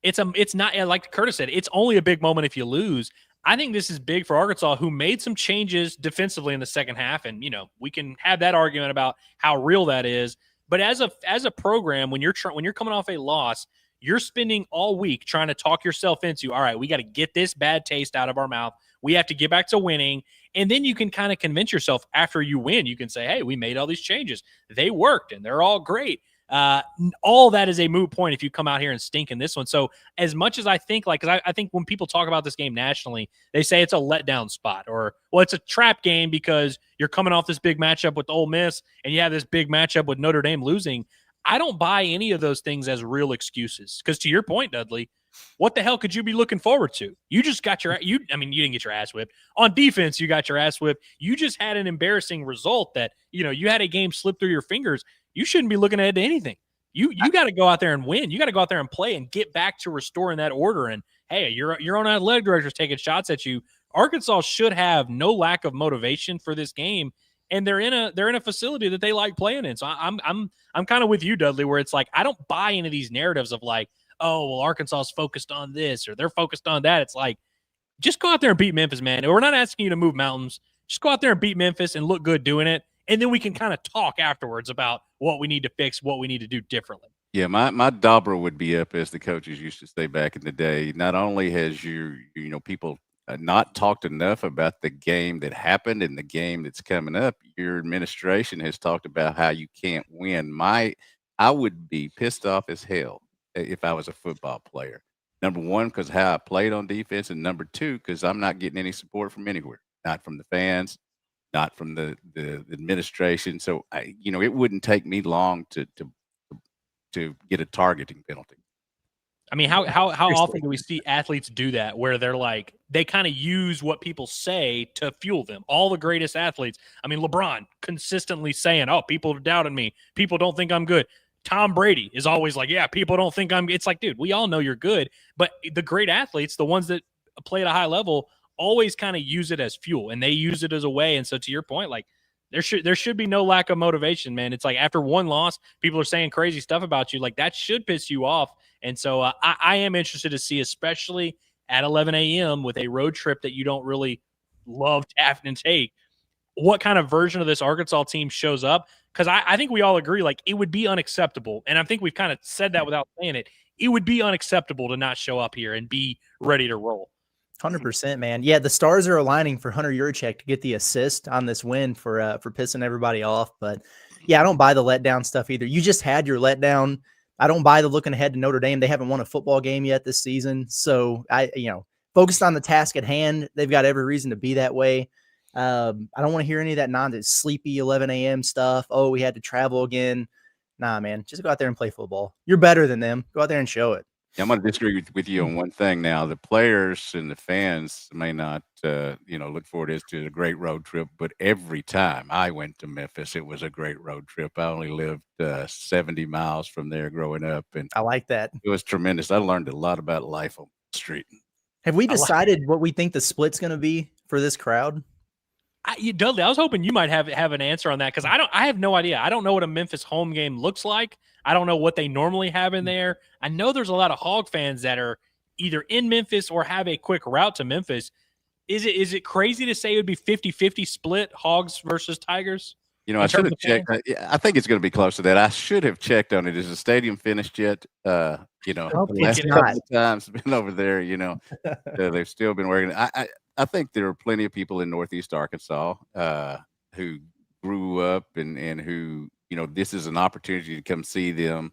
it's not, like Curtis said, it's only a big moment if you lose. I think this is big for Arkansas, who made some changes defensively in the second half. And, we can have that argument about how real that is. But as a program, when you're coming off a loss, you're spending all week trying to talk yourself into, all right, we got to get this bad taste out of our mouth. We have to get back to winning. And then you can kind of convince yourself after you win, you can say, hey, we made all these changes. They worked and they're all great. All that is a moot point if you come out here and stink in this one. So as much as I think, because I think when people talk about this game nationally, they say it's a letdown spot or, well, it's a trap game because you're coming off this big matchup with Ole Miss and you have this big matchup with Notre Dame losing. I don't buy any of those things as real excuses because to your point, Dudley, what the hell could you be looking forward to? You just got you didn't get your ass whipped. On defense, you got your ass whipped. You just had an embarrassing result that, you had a game slip through your fingers. You shouldn't be looking ahead to anything. You got to go out there and win. You got to go out there and play and get back to restoring that order. And hey, your own athletic director's taking shots at you. Arkansas should have no lack of motivation for this game, and they're in a facility that they like playing in. So I'm kind of with you, Dudley, where it's like I don't buy into these narratives of like, oh, well, Arkansas is focused on this or they're focused on that. It's like, just go out there and beat Memphis, man. We're not asking you to move mountains. Just go out there and beat Memphis and look good doing it, and then we can kind of talk afterwards about what we need to fix, what we need to do differently. Yeah, my dauber would be up, as the coaches used to say back in the day. Not only has people not talked enough about the game that happened and the game that's coming up, your administration has talked about how you can't win. I would be pissed off as hell if I was a football player. Number one, because how I played on defense, and number two, because I'm not getting any support from anywhere, not from the fans, not from the administration. So it wouldn't take me long to get a targeting penalty. I mean, how often do we see athletes do that where they're like, they kind of use what people say to fuel them? All the greatest athletes. I mean, LeBron consistently saying, oh, people have doubted me. People don't think I'm good. Tom Brady is always like, yeah, people don't think I'm good. It's like, dude, we all know you're good. But the great athletes, the ones that play at a high level, always kind of use it as fuel, and they use it as a way. And so to your point, like, there should be no lack of motivation, man. It's like after one loss, people are saying crazy stuff about you. Like, that should piss you off. And so I am interested to see, especially at 11 a.m. with a road trip that you don't really love to have to take, what kind of version of this Arkansas team shows up. Because I think we all agree, like, it would be unacceptable. And I think we've kind of said that without saying it. It would be unacceptable to not show up here and be ready to roll. 100%, man. Yeah, the stars are aligning for Hunter Yurachek to get the assist on this win for pissing everybody off. But yeah, I don't buy the letdown stuff either. You just had your letdown. I don't buy the looking ahead to Notre Dame. They haven't won a football game yet this season. So focused on the task at hand. They've got every reason to be that way. I don't want to hear any of that nonsense, sleepy 11 a.m. stuff. Oh, we had to travel again. Nah, man, just go out there and play football. You're better than them. Go out there and show it. Yeah, I'm going to disagree with you on one thing now. The players and the fans may not, look forward to a great road trip, but every time I went to Memphis, it was a great road trip. I only lived 70 miles from there growing up, and I like that. It was tremendous. I learned a lot about life on the street. Have we decided what we think the split's going to be for this crowd? Dudley, I was hoping you might have an answer on that, because I have no idea. I don't know what a Memphis home game looks like. I don't know what they normally have in there. I know there's a lot of Hog fans that are either in Memphis or have a quick route to Memphis. Is it crazy to say it would be 50-50 split, Hogs versus Tigers? I should have checked. I think it's going to to that. I should have checked on it. Is the stadium finished yet? The last couple of times been over there, they've still been working. I think there are plenty of people in Northeast Arkansas who grew up and who, this is an opportunity to come see them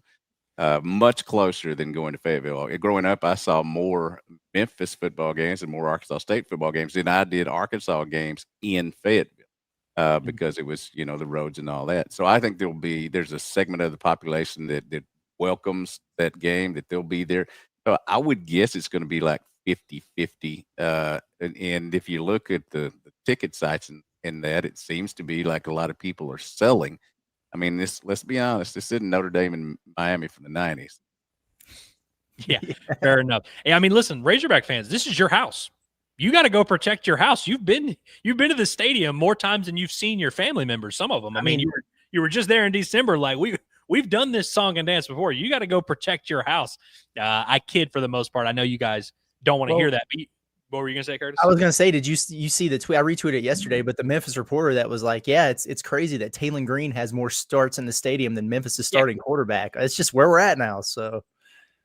much closer than going to Fayetteville. Growing up, I saw more Memphis football games and more Arkansas State football games than I did Arkansas games in Fayetteville because it was, the roads and all that. So I think there's a segment of the population that welcomes that game, that they'll be there. So I would guess it's going to be like 50-50. And if you look at the ticket sites and that, it seems to be like a lot of people are selling. I mean, let's be honest, this isn't Notre Dame and Miami from the 90s. Yeah, fair enough. Hey, I mean, listen, Razorback fans, this is your house. You got to go protect your house. You've been to the stadium more times than you've seen your family members, some of them. I mean, you were just there in December. Like, we've done this song and dance before. You got to go protect your house. I kid for the most part. I know you guys don't want to hear that. But what were you going to say, Curtis? I was going to say, did you see the tweet? I retweeted it yesterday, but the Memphis reporter that was like, yeah, it's crazy that Taylen Green has more starts in the stadium than Memphis' starting quarterback. It's just where we're at now. So,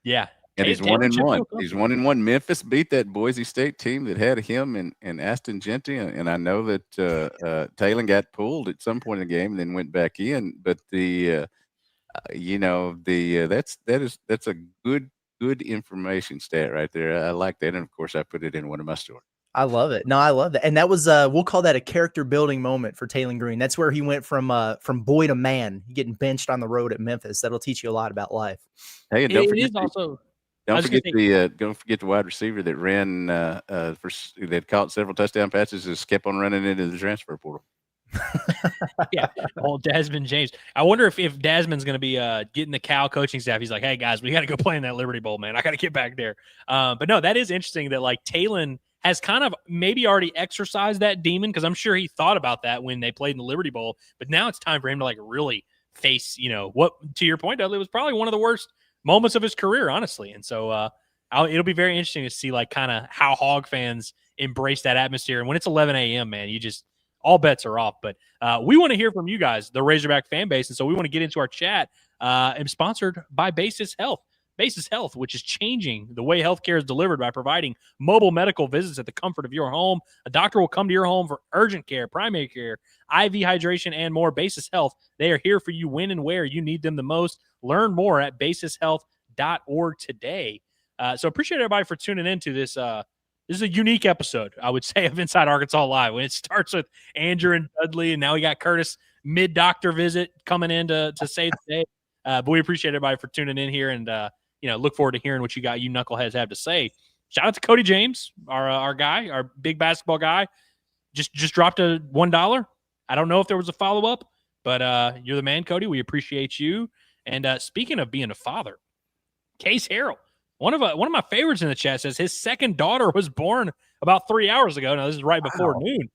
yeah. And he's 1-1. He's 1-1. Memphis beat that Boise State team that had him and Aston Genty. And I know that Taylen got pulled at some point in the game and then went back in. But that's a good information stat right there. I like that. And of course I put it in one of my stories. I love it. No, I love that. And that was we'll call that a character building moment for Taylen Green. That's where he went from boy to man, getting benched on the road at Memphis. That'll teach you a lot about life. Hey, and don't forget Don't forget the wide receiver that ran that caught several touchdown passes, just kept on running into the transfer portal. Yeah, old Desmond James. I wonder if Desmond's going to be getting the Cal coaching staff. He's like, hey guys, we got to go play in that Liberty Bowl, man. I got to get back there. But no, that is interesting that like Taylen has kind of maybe already exercised that demon, because I'm sure he thought about that when they played in the Liberty Bowl. But now it's time for him to like really face, what, to your point, Dudley, was probably one of the worst moments of his career, honestly. And so it'll be very interesting to see like kind of how Hog fans embrace that atmosphere. And when it's 11 a.m., man, all bets are off. But we want to hear from you guys, the Razorback fan base. And so we want to get into our chat, and sponsored by Basis Health. Basis Health, which is changing the way healthcare is delivered by providing mobile medical visits at the comfort of your home. A doctor will come to your home for urgent care, primary care, IV hydration, and more. Basis Health, they are here for you when and where you need them the most. Learn more at basishealth.org today. So appreciate everybody for tuning into this. This is a unique episode, I would say, of Inside Arkansas Live. When it starts with Andrew and Dudley, and now we got Curtis mid-doctor visit coming in to save the day. But we appreciate everybody for tuning in here, and look forward to hearing what you knuckleheads have to say. Shout out to Cody James, our guy, our big basketball guy. Just dropped a $1. I don't know if there was a follow-up, but you're the man, Cody. We appreciate you. And speaking of being a father, Case Harrell, one of my favorites in the chat, says his second daughter was born about 3 hours ago. Now, this is right before noon.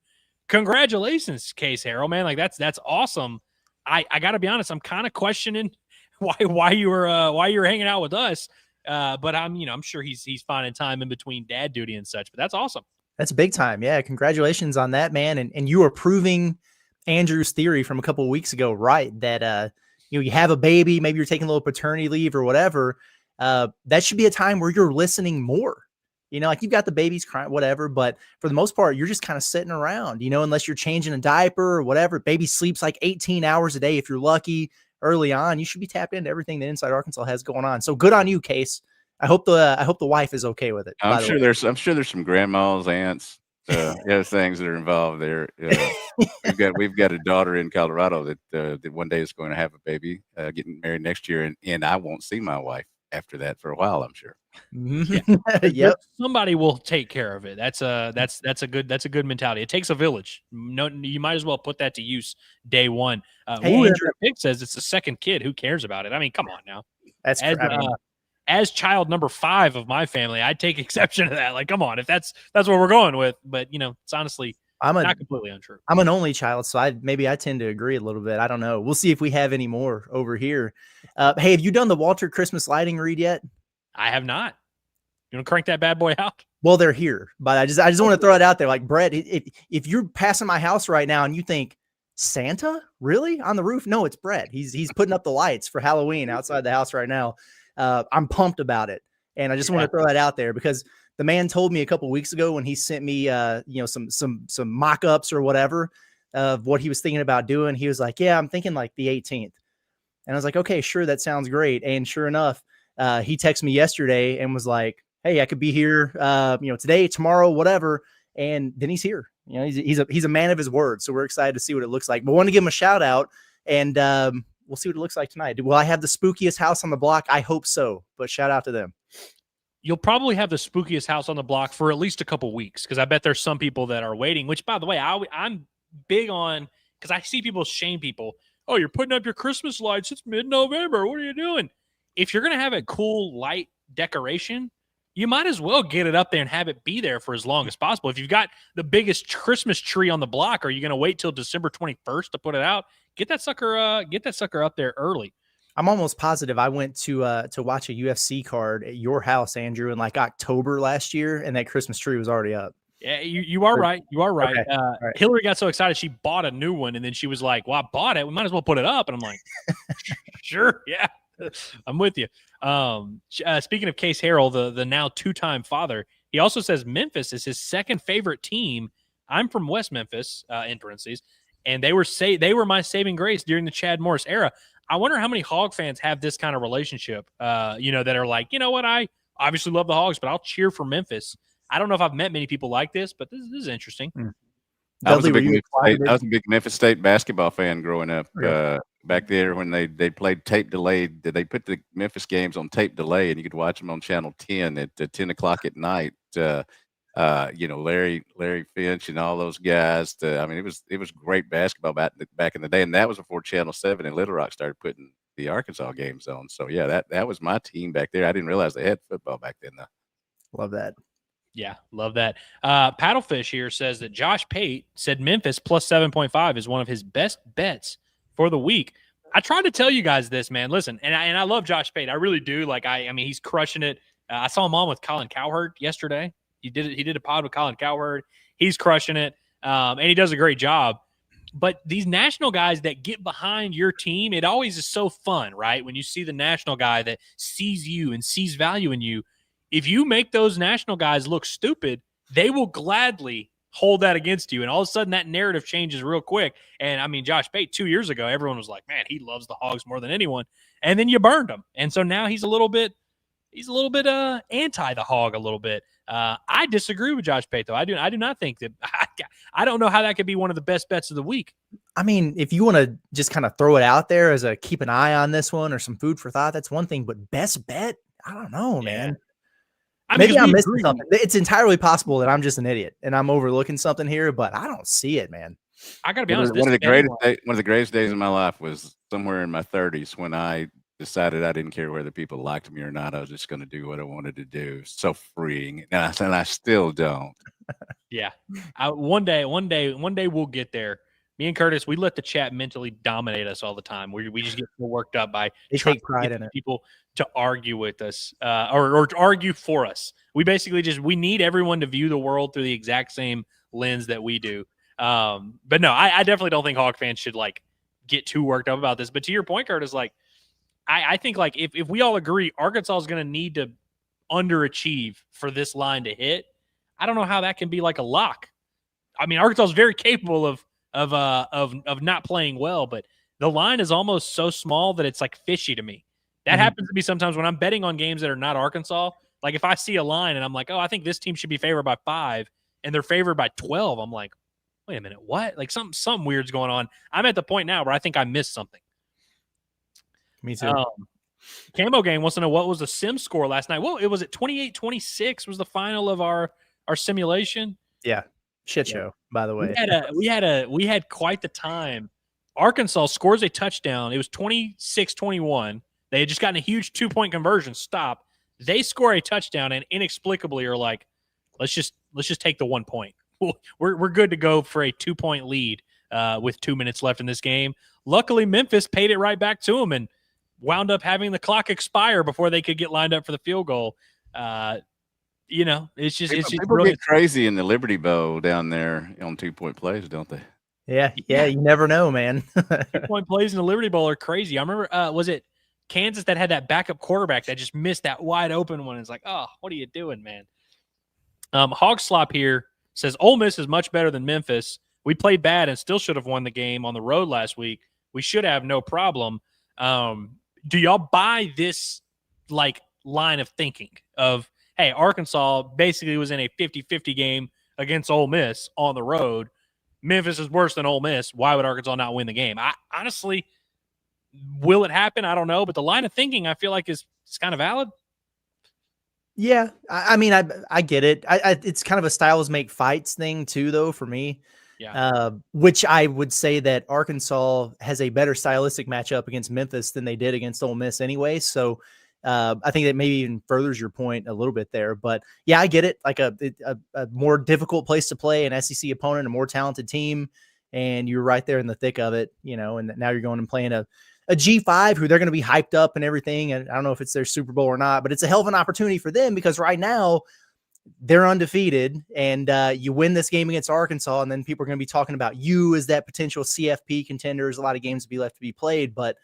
Congratulations, Case Harrell, man. Like that's awesome. I got to be honest, I'm kind of questioning why you were hanging out with us. But I'm sure he's finding time in between dad duty and such. But that's awesome. That's big time. Yeah, congratulations on that, man. And you are proving Andrew's theory from a couple of weeks ago, right? That you have a baby, maybe you're taking a little paternity leave or whatever. That should be a time where you're listening more. Like you've got the babies crying, whatever, but for the most part, you're just kind of sitting around, unless you're changing a diaper or whatever. Baby sleeps like 18 hours a day if you're lucky. Early on, you should be tapped into everything that Inside Arkansas has going on. So good on you, Case. I hope the wife is okay with it. I'm sure there's some grandmas, aunts, other things that are involved there. We've got a daughter in Colorado that one day is going to have a baby, getting married next year, and I won't see my wife after that for a while, I'm sure. Yeah. Yep. Somebody will take care of it. That's a good mentality. It takes a village. No, you might as well put that to use day one. Andrew Pick says it's the second kid. Who cares about it? I mean, come on now. That's as child number 5 of my family, I'd take exception to that. Like, come on, if that's what we're going with. But it's honestly not completely untrue. I'm an only child, so I tend to agree a little bit. I don't know. We'll see if we have any more over here. Hey, have you done the Walter Christmas lighting read yet? I have not. You want to crank that bad boy out? Well, they're here, but I just want to throw it out there. Like, Brett, if you're passing my house right now and you think Santa really on the roof, no, it's Brett. He's putting up the lights for Halloween outside the house right now. I'm pumped about it, and I just want to throw that out there because the man told me a couple of weeks ago when he sent me some mock-ups or whatever of what he was thinking about doing. He was like, "Yeah, I'm thinking like the 18th," and I was like, "Okay, sure, that sounds great." And sure enough, he texted me yesterday and was like, "Hey, I could be here, today, tomorrow, whatever." And then he's here. He's a man of his word. So we're excited to see what it looks like. But want to give him a shout out, and we'll see what it looks like tonight. Will I have the spookiest house on the block? I hope so. But shout out to them. You'll probably have the spookiest house on the block for at least a couple weeks, because I bet there's some people that are waiting. Which, by the way, I'm big on, because I see people shame people. Oh, you're putting up your Christmas lights. It's mid-November. What are you doing? If you're gonna have a cool light decoration, you might as well get it up there and have it be there for as long as possible. If you've got the biggest Christmas tree on the block, are you going to wait till December 21st to put it out? Get that sucker up there early. I'm almost positive I went to watch a UFC card at your house, Andrew, in like October last year, and that Christmas tree was already up. Yeah, you are right. You are right. Okay. Right. Hillary got so excited she bought a new one, and then she was like, "Well, I bought it. We might as well put it up." And I'm like, "Sure, yeah." I'm with you. Speaking of Case Harrell, the now 2-time father, he also says Memphis is his second favorite team. I'm from West Memphis, in parentheses, and they were my saving grace during the Chad Morris era. I wonder how many Hog fans have this kind of relationship, that are like, you know what, I obviously love the Hogs, but I'll cheer for Memphis. I don't know if I've met many people like this, but this is interesting. I was a Dudley, were big you excited? I was a big Memphis State basketball fan growing up. Okay. Back there when they played tape delayed, they put the Memphis games on tape delay, and you could watch them on Channel 10 at 10 o'clock at night. Larry Finch and all those guys. I mean, it was great basketball back in the day, and that was before Channel 7 and Little Rock started putting the Arkansas games on. So yeah, that was my team back there. I didn't realize they had football back then though. Love that. Yeah, love that. Paddlefish here says that Josh Pate said Memphis plus 7.5 is one of his best bets for the week. I tried to tell you guys this, man. Listen, and I love Josh Pate. I really do. Like, I mean, he's crushing it. I saw him on with Colin Cowherd yesterday. He did a pod with Colin Cowherd. He's crushing it, and he does a great job. But these national guys that get behind your team, it always is so fun, right? When you see the national guy that sees you and sees value in you, if you make those national guys look stupid, they will gladly hold that against you. And all of a sudden that narrative changes real quick. And I mean, Josh Pate 2 years ago, everyone was like, man, he loves the Hogs more than anyone. And then you burned him. And so now he's a little bit anti the Hog a little bit. I disagree with Josh Pate though. I do not think that I don't know how that could be one of the best bets of the week. I mean, if you want to just kind of throw it out there as a keep an eye on this one or some food for thought, that's one thing. But best bet, I don't know, man. Maybe I'm missing something. It's entirely possible that I'm just an idiot and I'm overlooking something here, but I don't see it, man. I gotta be honest. One of the greatest days of my life was somewhere in my 30s when I decided I didn't care whether people liked me or not. I was just going to do what I wanted to do. So freeing, and I still don't. Yeah, one day we'll get there. Me and Curtis, we let the chat mentally dominate us all the time. We just get so worked up by take pride in it. People to argue with us or argue for us. We basically we need everyone to view the world through the exact same lens that we do. But no, I definitely don't think Hawk fans should like get too worked up about this. But to your point, Curtis, like I think like if we all agree Arkansas is going to need to underachieve for this line to hit, I don't know how that can be like a lock. I mean, Arkansas is very capable of not playing well, but the line is almost so small that it's like fishy to me. That happens to me sometimes when I'm betting on games that are not Arkansas. Like if I see a line and I'm like, oh, I think this team should be favored by 5 and they're favored by 12. I'm like, wait a minute, what? Like something weird's going on. I'm at the point now where I think I missed something. Me too. Camo Game wants to know what was the sim score last night. Well, it was at 28-26 was the final of our simulation. Yeah. Shit show, by the way. We had quite the time. Arkansas scores a touchdown. It was 26-21. They had just gotten a huge 2-point conversion stop. They score a touchdown and inexplicably are like, let's just take the 1 point. We're good to go for a 2-point lead with 2 minutes left in this game. Luckily, Memphis paid it right back to them and wound up having the clock expire before they could get lined up for the field goal. It's just people get crazy in the Liberty Bowl down there on 2-point plays, don't they? Yeah, you never know, man. 2-point plays in the Liberty Bowl are crazy. I remember, was it Kansas that had that backup quarterback that just missed that wide open one? It's like, oh, what are you doing, man? Hog Slop here says Ole Miss is much better than Memphis. We played bad and still should have won the game on the road last week. We should have no problem. Do y'all buy this like line of thinking of, hey, Arkansas basically was in a 50-50 game against Ole Miss on the road. Memphis is worse than Ole Miss. Why would Arkansas not win the game? I honestly, will it happen? I don't know. But the line of thinking I feel like is kind of valid. Yeah. I mean, I get it. It's kind of a styles make fights thing too, though, for me. Yeah. Which I would say that Arkansas has a better stylistic matchup against Memphis than they did against Ole Miss anyway. So I think that maybe even furthers your point a little bit there. But yeah, I get it. Like a more difficult place to play, an SEC opponent, a more talented team, and you're right there in the thick of it, and now you're going and playing a G5 who they're going to be hyped up and everything. And I don't know if it's their Super Bowl or not, but it's a hell of an opportunity for them because right now they're undefeated and you win this game against Arkansas. And then people are going to be talking about you as that potential CFP contender. There's a lot of games to be left to be played, but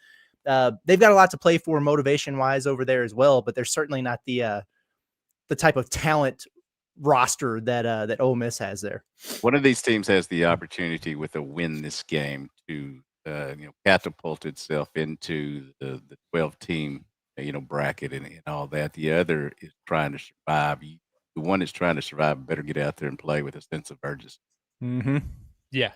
they've got a lot to play for motivation wise over there as well, but they're certainly not the type of talent roster that Ole Miss has there. One of these teams has the opportunity with a win this game to catapult itself into the 12-team bracket and all that. The other is trying to survive. The one that's trying to survive better get out there and play with a sense of urgency. Mm-hmm. Yeah.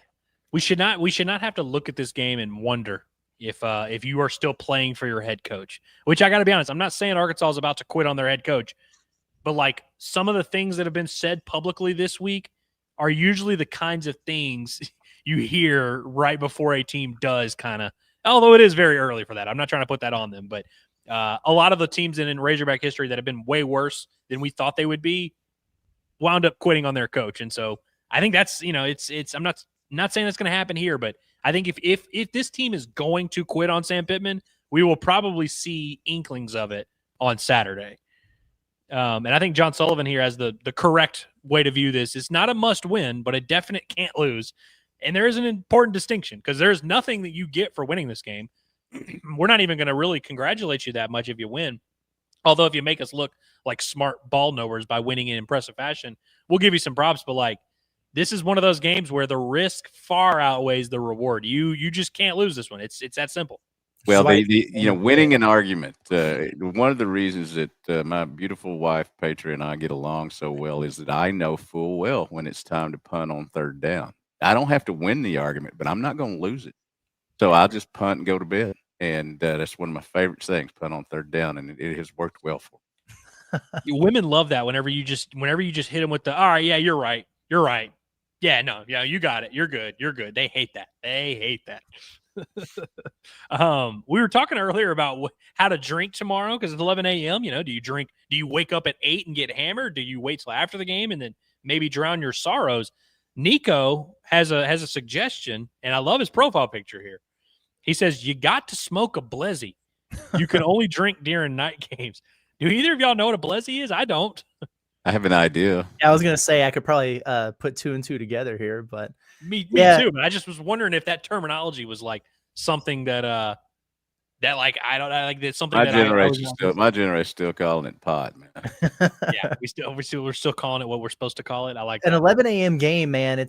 We should not have to look at this game and wonder if you are still playing for your head coach, which I got to be honest, I'm not saying Arkansas is about to quit on their head coach, but like some of the things that have been said publicly this week are usually the kinds of things you hear right before a team does kind of, although it is very early for that. I'm not trying to put that on them, but a lot of the teams in Razorback history that have been way worse than we thought they would be wound up quitting on their coach. And so I think that's, it's I'm not saying that's going to happen here, but I think if this team is going to quit on Sam Pittman, we will probably see inklings of it on Saturday. And I think John Sullivan here has the correct way to view this. It's not a must win, but a definite can't lose. And there is an important distinction because there's nothing that you get for winning this game. We're not even going to really congratulate you that much if you win. Although if you make us look like smart ball knowers by winning in impressive fashion, we'll give you some props. But like, this is one of those games where the risk far outweighs the reward. You just can't lose this one. It's that simple. Well, winning an argument. One of the reasons that my beautiful wife, Patria, and I get along so well is that I know full well when it's time to punt on third down. I don't have to win the argument, but I'm not going to lose it. So I'll just punt and go to bed. And that's one of my favorite things, punt on third down, and it has worked well for me. Women love that whenever you just hit them with the, all right, yeah, you're right. Yeah, no, yeah, you got it. You're good. They hate that. We were talking earlier about how to drink tomorrow because it's 11 a.m. Do you wake up at 8 and get hammered? Do you wait till after the game and then maybe drown your sorrows? Nico has a suggestion, and I love his profile picture here. He says, you got to smoke a blezzy. You can only drink during night games. Do either of y'all know what a blezzy is? I don't. I have an idea. Yeah, I was going to say I could probably put 2 and 2 together here, but me too. But I just was wondering if that terminology was like something that like I don't like that's something my that my generation still calling it pot, man. Yeah, we're still calling it what we're supposed to call it. I like an that. 11 a.m. game, man.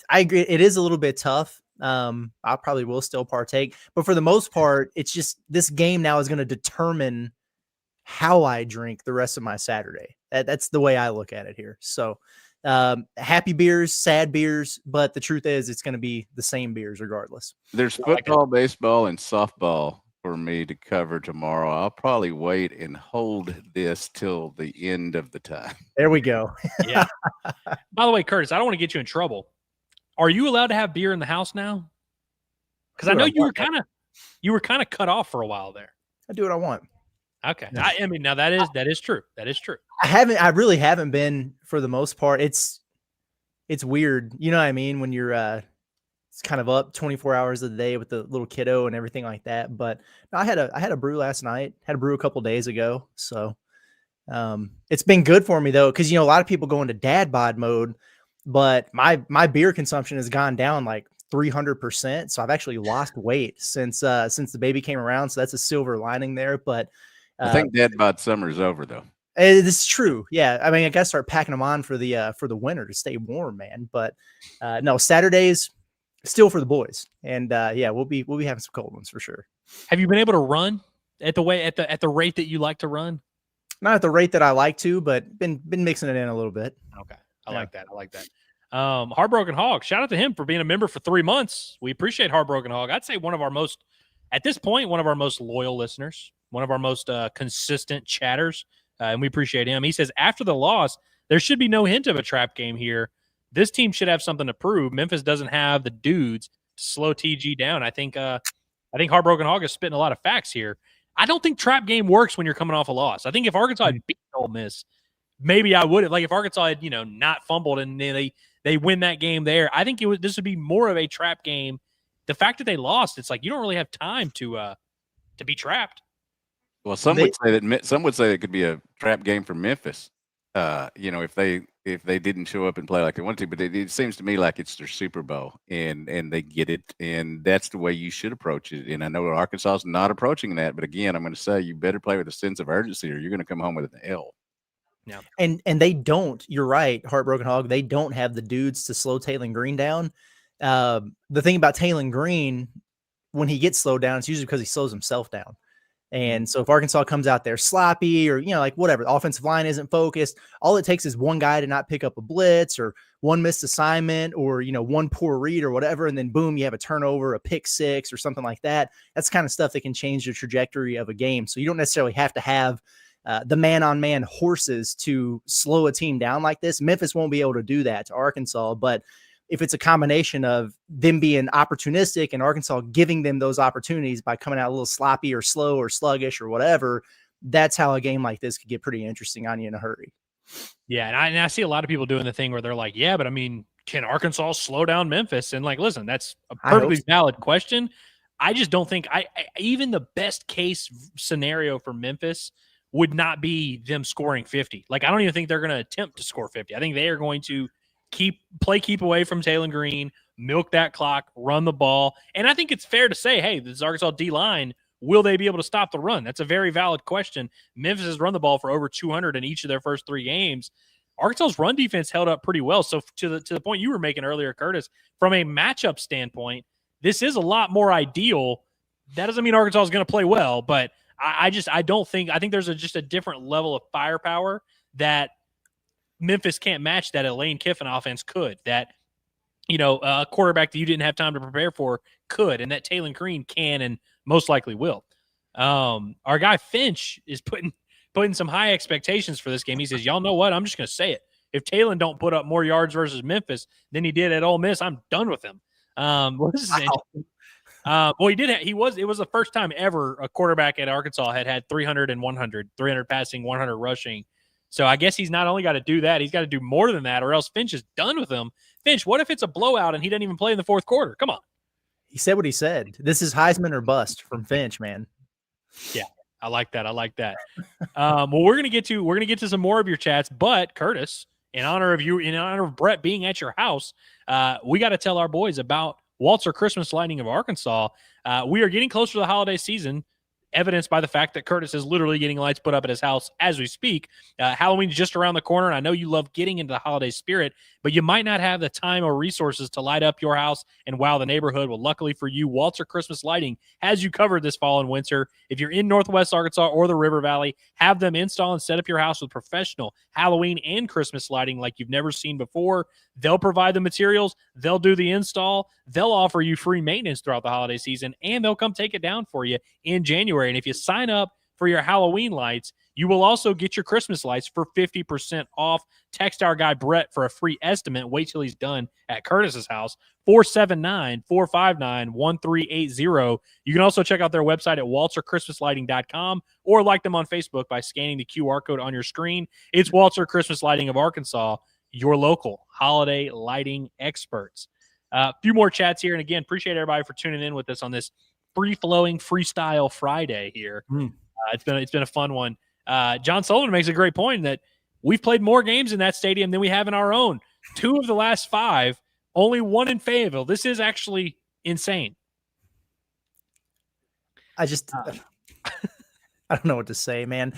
I agree. It is a little bit tough. I probably will still partake, but for the most part, it's just this game now is going to determine how I drink the rest of my Saturday. That's the way I look at it here. So happy beers, sad beers, but the truth is it's going to be the same beers regardless. There's football, baseball, and softball for me to cover tomorrow. I'll probably wait and hold this till the end of the time. There we go. Yeah. By the way, Curtis, I don't want to get you in trouble. Are you allowed to have beer in the house now? Because I know you were kind of cut off for a while there. I do what I want. Okay. I mean, now that is true. That is true. I really haven't been for the most part. It's weird. You know what I mean? When you're it's kind of up 24 hours a day with the little kiddo and everything like that. But no, I had a brew last night, had a brew a couple days ago. So it's been good for me though. Cause a lot of people go into dad bod mode, but my beer consumption has gone down like 300%. So I've actually lost weight since the baby came around. So that's a silver lining there. But I think dad bod summer is over though. It's true. Yeah. I mean, I got to start packing them on for the winter to stay warm, man. But no, Saturdays still for the boys. And yeah, we'll be having some cold ones for sure. Have you been able to run at the rate that you like to run? Not at the rate that I like to, but been mixing it in a little bit. Okay. I like that. Heartbroken Hog, shout out to him for being a member for 3 months. We appreciate Heartbroken Hog. I'd say one of our most loyal listeners, one of our most consistent chatters. And we appreciate him. He says, after the loss, there should be no hint of a trap game here. This team should have something to prove. Memphis doesn't have the dudes to slow TG down. I think Heartbroken Hog is spitting a lot of facts here. I don't think trap game works when you're coming off a loss. I think if Arkansas had beat Ole Miss, maybe I would have. Like if Arkansas had, not fumbled and they win that game there, I think this would be more of a trap game. The fact that they lost, it's like you don't really have time to be trapped. Well, some would say it could be a trap game for Memphis. If they didn't show up and play like they wanted to, but it seems to me like it's their Super Bowl and they get it, and that's the way you should approach it. And I know Arkansas is not approaching that, but again, I'm going to say you better play with a sense of urgency, or you're going to come home with an L. Yeah, and they don't. You're right, Heartbroken Hog. They don't have the dudes to slow Taylen Green down. The thing about Taylen Green, when he gets slowed down, it's usually because he slows himself down. And so if Arkansas comes out there sloppy or, like whatever, the offensive line isn't focused, all it takes is one guy to not pick up a blitz or one missed assignment or, one poor read or whatever. And then boom, you have a turnover, a pick six or something like that. That's the kind of stuff that can change the trajectory of a game. So you don't necessarily have to have the man-on-man horses to slow a team down like this. Memphis won't be able to do that to Arkansas, but if it's a combination of them being opportunistic and Arkansas giving them those opportunities by coming out a little sloppy or slow or sluggish or whatever, that's how a game like this could get pretty interesting on you in a hurry. Yeah, and I see a lot of people doing the thing where they're like, yeah, but I mean, can Arkansas slow down Memphis? And like, listen, that's a perfectly valid question. I just don't think even the best case scenario for Memphis would not be them scoring 50. Like, I don't even think they're going to attempt to score 50. I think they are going to keep away from Taylen Green, milk that clock, run the ball. And I think it's fair to say, hey, this Arkansas D-line, will they be able to stop the run? That's a very valid question. Memphis has run the ball for over 200 in each of their first 3 games. Arkansas's run defense held up pretty well. So to the point you were making earlier, Curtis, from a matchup standpoint, this is a lot more ideal. That doesn't mean Arkansas is going to play well, but I think there's just a different level of firepower that Memphis can't match that a Lane Kiffin offense could, that, a quarterback that you didn't have time to prepare for could, and that Taylen Green can and most likely will. Our guy Finch is putting some high expectations for this game. He says, y'all know what? I'm just going to say it. If Taylen don't put up more yards versus Memphis than he did at Ole Miss, I'm done with him. This is interesting. Well, it was the first time ever a quarterback at Arkansas had 300 and 100, 300 passing, 100 rushing. So I guess he's not only got to do that, he's got to do more than that, or else Finch is done with him. Finch, what if it's a blowout and he doesn't even play in the fourth quarter? Come on. He said what he said. This is Heisman or bust from Finch, man. Yeah, I like that. Well, we're gonna get to some more of your chats, but Curtis, in honor of Brett being at your house, we got to tell our boys about Walter Christmas Lighting of Arkansas. We are getting closer to the holiday season, evidenced by the fact that Curtis is literally getting lights put up at his house as we speak. Halloween's just around the corner, and I know you love getting into the holiday spirit, but you might not have the time or resources to light up your house and wow the neighborhood. Well, luckily for you, Walter Christmas Lighting has you covered this fall and winter. If you're in Northwest Arkansas or the River Valley, have them install and set up your house with professional Halloween and Christmas lighting like you've never seen before. They'll provide the materials, they'll do the install, they'll offer you free maintenance throughout the holiday season, and they'll come take it down for you in January. And if you sign up for your Halloween lights, you will also get your Christmas lights for 50% off. Text our guy Brett for a free estimate. Wait till he's done at Curtis's house. 479-459-1380. You can also check out their website at walterchristmaslighting.com or like them on Facebook by scanning the QR code on your screen. It's Walter Christmas Lighting of Arkansas, your local holiday lighting experts. A few more chats here. And again, appreciate everybody for tuning in with us on this free-flowing freestyle Friday here. It's been a fun one. John Sullivan makes a great point that we've played more games in that stadium than we have in our own. 2 of the last 5, only 1 in Fayetteville. This is actually insane. I don't know what to say, man.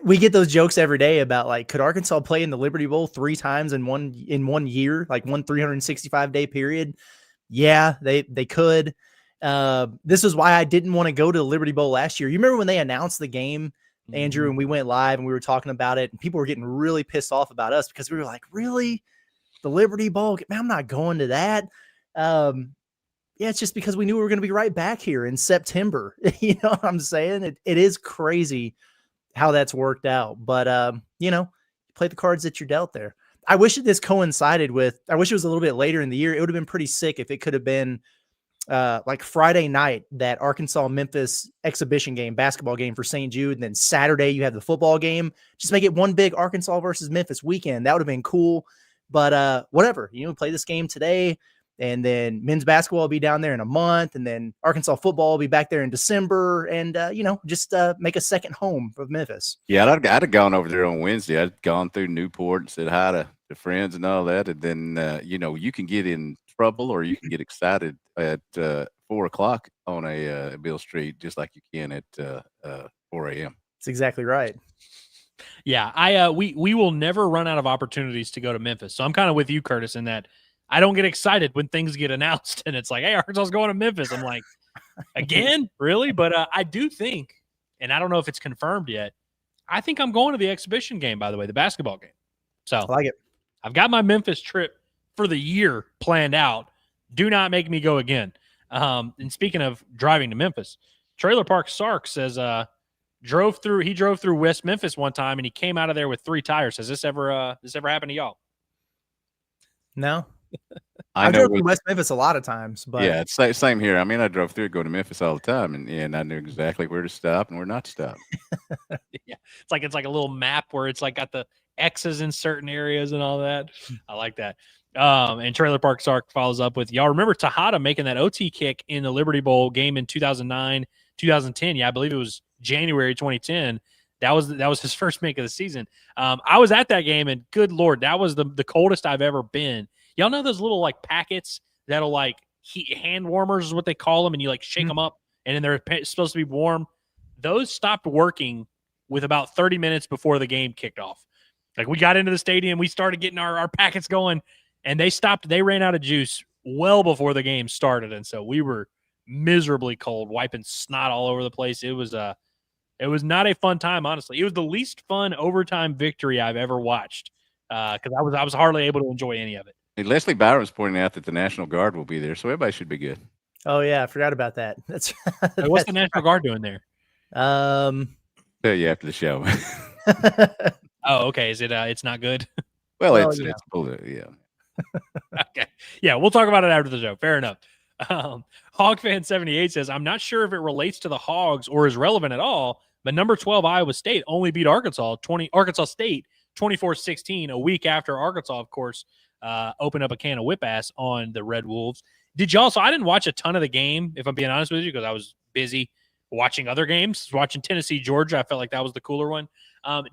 We get those jokes every day about, like, could Arkansas play in the Liberty Bowl 3 times in one year, like one 365-day period? Yeah, they could. This is why I didn't want to go to the Liberty Bowl last year. You remember when they announced the game, Andrew, and we went live and we were talking about it, and people were getting really pissed off about us because we were like, really? The Liberty Bowl? Man, I'm not going to that. Yeah, it's just because we knew we were going to be right back here in September. You know what I'm saying? It is crazy how that's worked out. But, play the cards that you're dealt there. I wish this coincided with – I wish it was a little bit later in the year. It would have been pretty sick if it could have been like Friday night, that Arkansas-Memphis exhibition game, basketball game for St. Jude, and then Saturday you have the football game. Just make it one big Arkansas versus Memphis weekend. That would have been cool. But whatever. Play this game today. And then men's basketball will be down there in a month. And then Arkansas football will be back there in December. And, just make a second home of Memphis. Yeah, I'd have gone over there on Wednesday. I'd gone through Newport and said hi to friends and all that. And then, you can get in trouble or you can get excited at 4 o'clock on a Bill Street, just like you can at 4 a.m. That's exactly right. Yeah, we will never run out of opportunities to go to Memphis. So I'm kind of with you, Curtis, in that I don't get excited when things get announced and it's like, hey, Arkansas's going to Memphis. I'm like, again, really? But I do think and I don't know if it's confirmed yet. I think I'm going to the exhibition game, by the way, the basketball game. So I like it. I've got my Memphis trip for the year planned out. Do not make me go again. And speaking of driving to Memphis, Trailer Park Sark says he drove through West Memphis one time and he came out of there with 3 tires. Has this ever happened to y'all? No. I drove through West Memphis a lot of times, but yeah, it's same here. I mean, I drove through it, go to Memphis all the time, and I knew exactly where to stop and where not to stop. Yeah, it's like a little map where it's like got the X's in certain areas and all that. I like that. And Trailer Park Sark follows up with, y'all remember Tejada making that OT kick in the Liberty Bowl game in 2009, 2010? Yeah, I believe it was January 2010. That was his first make of the season. I was at that game, and good Lord, that was the coldest I've ever been. Y'all know those little like packets that'll like heat hand warmers is what they call them, and you like shake them up, and then they're supposed to be warm. Those stopped working with about 30 minutes before the game kicked off. Like we got into the stadium, we started getting our packets going, and they stopped. They ran out of juice well before the game started, and so we were miserably cold, wiping snot all over the place. It was not a fun time, honestly. It was the least fun overtime victory I've ever watched because I was hardly able to enjoy any of it. And Leslie Byron's pointing out that the National Guard will be there, so everybody should be good. Oh yeah, I forgot about that. That's what's the National Guard doing there? Tell you after the show. Oh, okay. Is it? It's not good. Well, it's cool. Yeah. Okay. Yeah, we'll talk about it after the show. Fair enough. HogFan78 says, I'm not sure if it relates to the Hogs or is relevant at all, but number 12 Iowa State only beat Arkansas State 24-16 a week after Arkansas, of course, opened up a can of whip ass on the Red Wolves. Did y'all? So I didn't watch a ton of the game, if I'm being honest with you, because I was busy watching other games. Watching Tennessee, Georgia, I felt like that was the cooler one.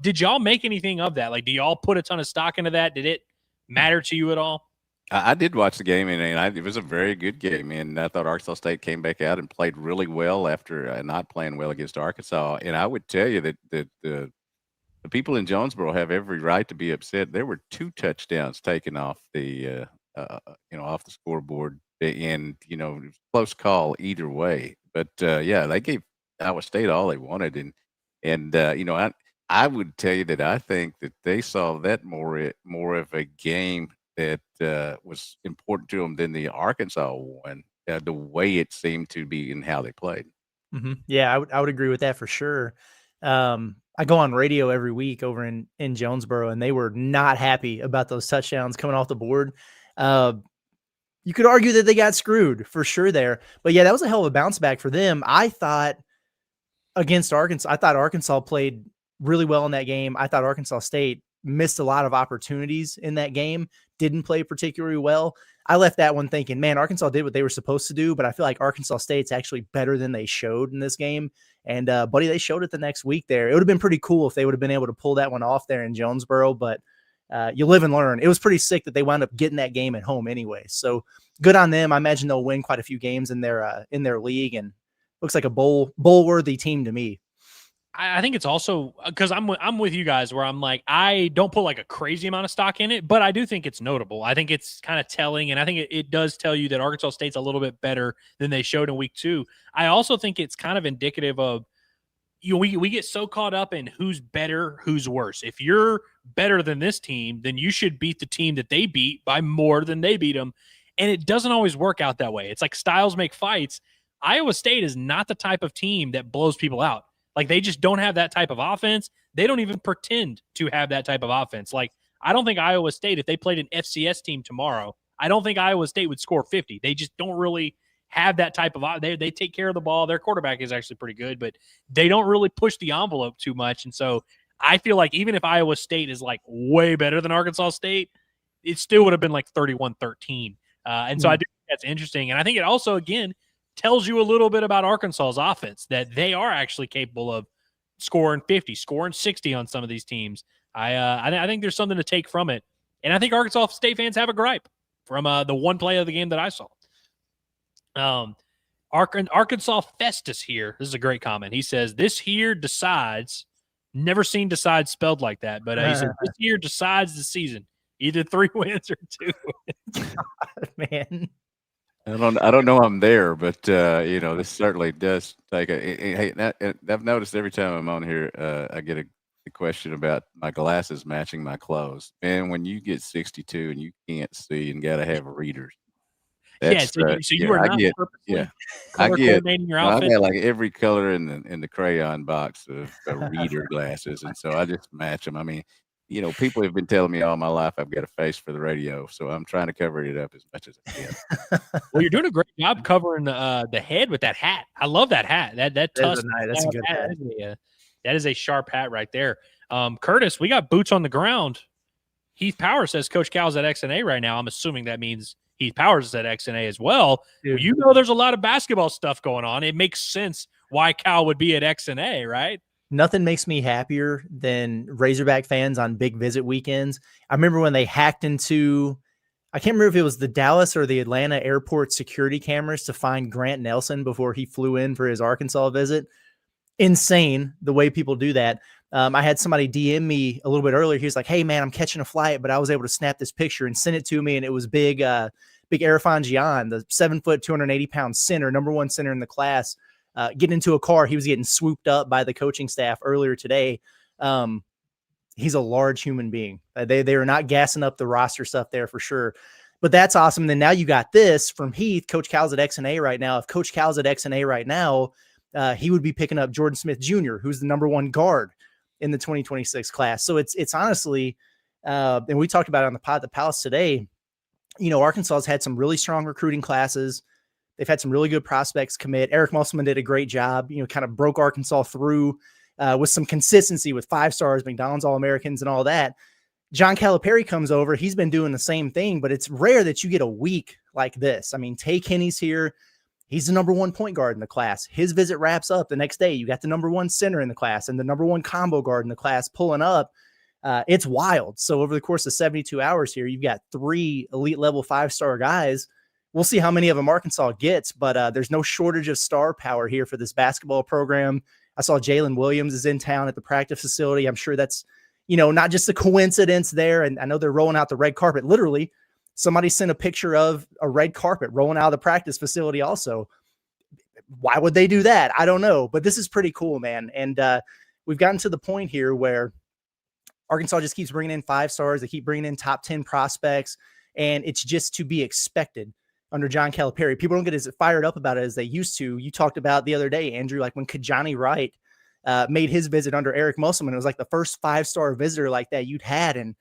Did y'all make anything of that? Like, do y'all put a ton of stock into that? Did it matter to you at all? I did watch the game, and it was a very good game. And I thought Arkansas State came back out and played really well after not playing well against Arkansas. And I would tell you that the people in Jonesboro have every right to be upset. There were 2 touchdowns taken off the off the scoreboard, and it was a close call either way. But yeah, they gave Iowa State all they wanted, and I would tell you that I think that they saw that more of a game that was important to them than the Arkansas one. The way it seemed to be and how they played. Mm-hmm. Yeah, I would agree with that for sure. I go on radio every week over in Jonesboro, and they were not happy about those touchdowns coming off the board. You could argue that they got screwed for sure there, but yeah, that was a hell of a bounce back for them. I thought against Arkansas, Arkansas played really well in that game. I thought Arkansas State missed a lot of opportunities in that game, didn't play particularly well. I left that one thinking, man, Arkansas did what they were supposed to do, but I feel like Arkansas State's actually better than they showed in this game. And, buddy, they showed it the next week there. It would have been pretty cool if they would have been able to pull that one off there in Jonesboro, but you live and learn. It was pretty sick that they wound up getting that game at home anyway. So good on them. I imagine they'll win quite a few games in their league, and looks like a bowl-worthy team to me. I think it's also because I'm with you guys where I'm like, I don't put like a crazy amount of stock in it, but I do think it's notable. I think it's kind of telling, and I think it does tell you that Arkansas State's a little bit better than they showed in week 2. I also think it's kind of indicative of, we get so caught up in who's better, who's worse. If you're better than this team, then you should beat the team that they beat by more than they beat them. And it doesn't always work out that way. It's like styles make fights. Iowa State is not the type of team that blows people out. Like, they just don't have that type of offense. They don't even pretend to have that type of offense. Like, I don't think Iowa State, if they played an FCS team tomorrow, I don't think Iowa State would score 50. They just don't really have that type of – they take care of the ball. Their quarterback is actually pretty good, but they don't really push the envelope too much. And so I feel like even if Iowa State is, like, way better than Arkansas State, it still would have been like 31-13. And so I do think that's interesting. And I think it also, again, tells you a little bit about Arkansas's offense, that they are actually capable of scoring 50, scoring 60 on some of these teams. I think there's something to take from it. And I think Arkansas State fans have a gripe from the one play of the game that I saw. Arkansas Festus here. This is a great comment. He says, this here decides, never seen decides spelled like that, but he said, this here decides the season. Either 3 wins or 2 wins. God, man. I don't know I'm there, but this certainly does take I've noticed every time I'm on here, I get a question about my glasses matching my clothes. And when you get 62 and you can't see and got to have readers, Yeah, that's so you are I not get purposely I color get coordinating your no, I outfit. got like every color in the crayon box of reader glasses, and so I just match them. I mean, people have been telling me all my life I've got a face for the radio, so I'm trying to cover it up as much as I can. Well, you're doing a great job covering the head with that hat. I love that hat. That tusk. That's a good hat. That is a sharp hat right there. Curtis, we got boots on the ground. Heath Powers says Coach Cal's at XNA right now. I'm assuming that means Heath Powers is at XNA as well. Dude. You know there's a lot of basketball stuff going on. It makes sense why Cal would be at XNA, right? Nothing makes me happier than Razorback fans on big visit weekends. I remember when they hacked into, I can't remember if it was the Dallas or the Atlanta airport security cameras to find Grant Nelson before he flew in for his Arkansas visit. Insane the way people do that. I had somebody DM me a little bit earlier. He was like, "Hey man, I'm catching a flight, but I was able to snap this picture and send it to me." And it was big Arafan Gian, the 7 foot, 280-pound center, number one center in the class, getting into a car. He was getting swooped up by the coaching staff earlier today. He's a large human being. They are not gassing up the roster stuff there for sure. But that's awesome. And then now you got this from Heath. Coach Cal's at XNA right now. If Coach Cal's at XNA right now, he would be picking up Jordan Smith Jr., who's the number one guard in the 2026 class. So it's honestly, and we talked about it on the pod, the Palace today, Arkansas has had some really strong recruiting classes. They've had some really good prospects commit. Eric Musselman did a great job, kind of broke Arkansas through with some consistency with 5 stars, McDonald's All-Americans and all that. John Calipari comes over. He's been doing the same thing, but it's rare that you get a week like this. I mean, Tay Kenny's here. He's the number one point guard in the class. His visit wraps up the next day. You got the number one center in the class and the number one combo guard in the class pulling up. It's wild. So over the course of 72 hours here, you've got 3 elite level 5-star guys. We'll see how many of them Arkansas gets, but there's no shortage of star power here for this basketball program. I saw Jalen Williams is in town at the practice facility. I'm sure that's, not just a coincidence there. And I know they're rolling out the red carpet. Literally, somebody sent a picture of a red carpet rolling out of the practice facility also. Why would they do that? I don't know, but this is pretty cool, man. And we've gotten to the point here where Arkansas just keeps bringing in 5 stars. They keep bringing in top 10 prospects, and it's just to be expected under John Calipari. People don't get as fired up about it as they used to. You talked about the other day, Andrew, like when Kajani Wright made his visit under Eric Musselman. It was like the first 5-star visitor like that you'd had, and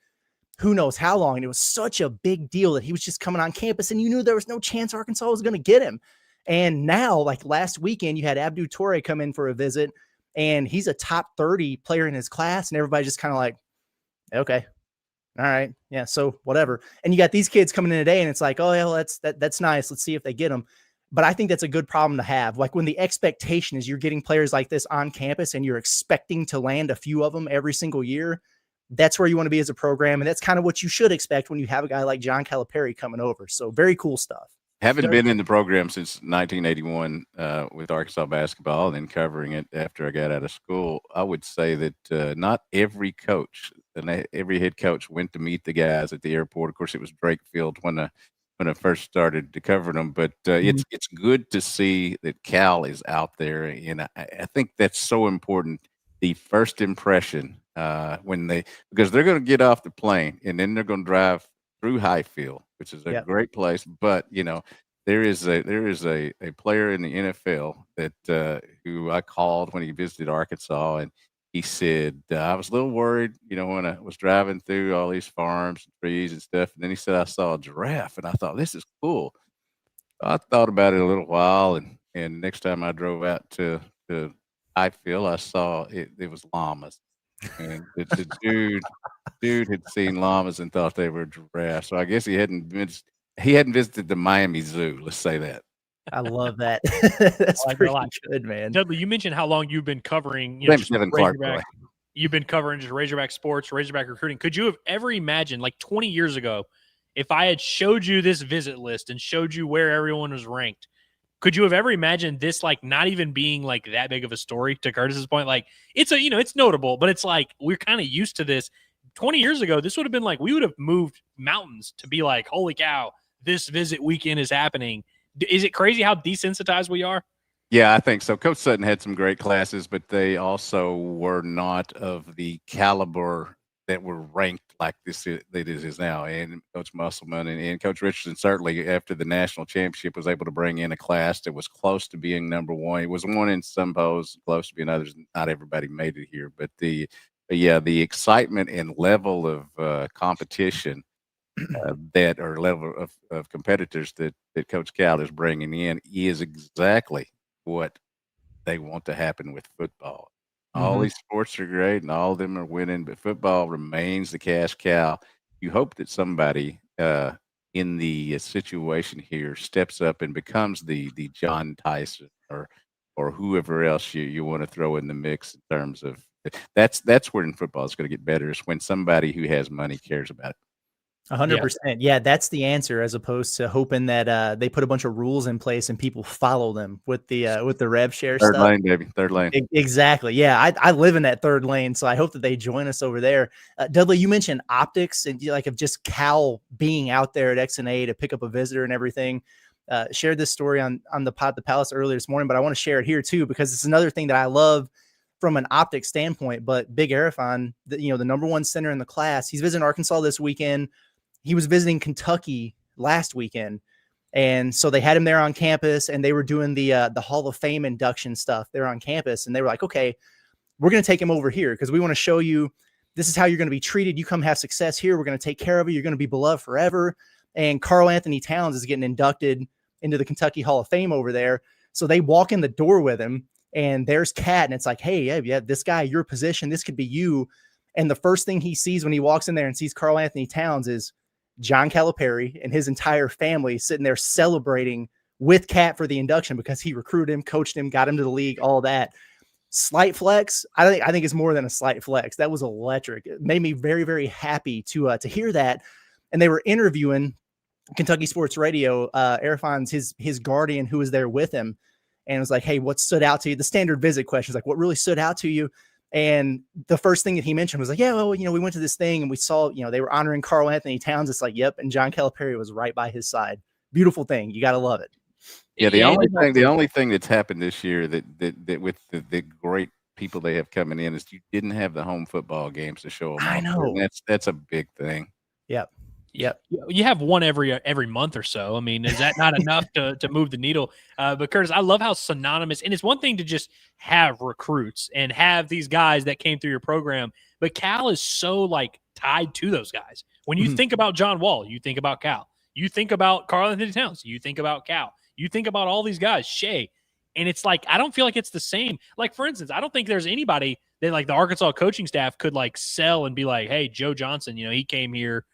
who knows how long. And it was such a big deal that he was just coming on campus, and you knew there was no chance Arkansas was going to get him. And now, like last weekend, you had Abdou Toure come in for a visit, and he's a top 30 player in his class, and everybody's just kind of like, okay, all right, yeah, so whatever. And you got these kids coming in today, and it's like, oh yeah, well, that's nice. Let's see if they get them. But I think that's a good problem to have. Like when the expectation is you're getting players like this on campus, and you're expecting to land a few of them every single year. That's where you want to be as a program, and that's kind of what you should expect when you have a guy like John Calipari coming over. So very cool stuff. Haven't been in the program since 1981 with Arkansas basketball, and then covering it after I got out of school. I would say that not every coach and every head coach went to meet the guys at the airport. Of course, it was Drake Field when I first started to cover them. But it's good to see that Cal is out there, and I think that's so important. The first impression because they're going to get off the plane and then they're going to drive through Highfield, which is a great place. But there is a player in the NFL that who I called when he visited Arkansas, and he said I was a little worried, when I was driving through all these farms and trees and stuff. And then he said I saw a giraffe, and I thought this is cool. I thought about it a little while, and next time I drove out to Highfield, I saw it was llamas. And the dude had seen llamas and thought they were giraffes. So I guess he hadn't visited the Miami Zoo. Let's say that. I love that. That's pretty good, man. Dudley, you mentioned how long you've been covering. You've been covering just Razorback sports, Razorback recruiting. Could you have ever imagined, like 20 years ago, if I had showed you this visit list and showed you where everyone was ranked? Could you have ever imagined this, like, not even being like that big of a story? To Curtis's point, like it's it's notable, but it's like we're kind of used to this. 20 years ago, this would have been like we would have moved mountains to be like, holy cow, this visit weekend is happening. Is it crazy how desensitized we are? Yeah, I think so. Coach Sutton had some great classes, but they also were not of the caliber that were ranked like this is now. And Coach Musselman and Coach Richardson, certainly after the national championship, was able to bring in a class that was close to being number one. It was one in some polls, close to being others. Not everybody made it here, but the excitement and level of competition that or level of competitors that Coach Cal is bringing in is exactly what they want to happen with football. All these sports are great and all of them are winning, but football remains the cash cow. You hope that somebody in the situation here steps up and becomes the John Tyson or whoever else you want to throw in the mix in terms of that's where in football is going to get better, is when somebody who has money cares about it. 100%. Yeah, that's the answer, as opposed to hoping that they put a bunch of rules in place and people follow them with the rev share Third stuff. lane, baby. Third lane. Exactly. Yeah, I live in that third lane, so I hope that they join us over there. Dudley, you mentioned optics and like of just Cal being out there at X&A to pick up a visitor and everything. Shared this story on the Pod the Palace earlier this morning, but I want to share it here too because it's another thing that I love from an optics standpoint. But Big Arifon, the number one center in the class, he's visiting Arkansas this weekend. He was visiting Kentucky last weekend. And so they had him there on campus and they were doing the Hall of Fame induction stuff there on campus. And they were like, okay, we're going to take him over here because we want to show you this is how you're going to be treated. You come have success here. We're going to take care of you. You're going to be beloved forever. And Karl Anthony Towns is getting inducted into the Kentucky Hall of Fame over there. So they walk in the door with him and there's Cat. And it's like, hey, yeah, this guy, your position, this could be you. And the first thing he sees when he walks in there and sees Karl Anthony Towns is John Calipari and his entire family sitting there celebrating with Cat for the induction because he recruited him, coached him, got him to the league, all that. Slight flex. I think it's more than a slight flex. That was electric. It made me very, very happy to hear that. And they were interviewing Kentucky Sports Radio, Arifon's his guardian who was there with him, and was like, hey, what stood out to you? The standard visit questions, like what really stood out to you? And the first thing that he mentioned was like, yeah, well, we went to this thing and we saw, they were honoring Karl Anthony Towns. It's like, yep. And John Calipari was right by his side. Beautiful thing. You got to love it. Yeah. The only thing that's happened this year that with the great people they have coming in is you didn't have the home football games to show them. I know. That's a big thing. Yep. Yep. You have one every month or so. I mean, is that not enough to move the needle? But Curtis, I love how synonymous, and it's one thing to just have recruits and have these guys that came through your program, but Cal is so tied to those guys. When you think about John Wall, you think about Cal. You think about Karl Anthony Towns, you think about Cal. You think about all these guys, Shea, and it's like I don't feel like it's the same. Like for instance, I don't think there's anybody that the Arkansas coaching staff could sell and be like, hey, Joe Johnson, he came here.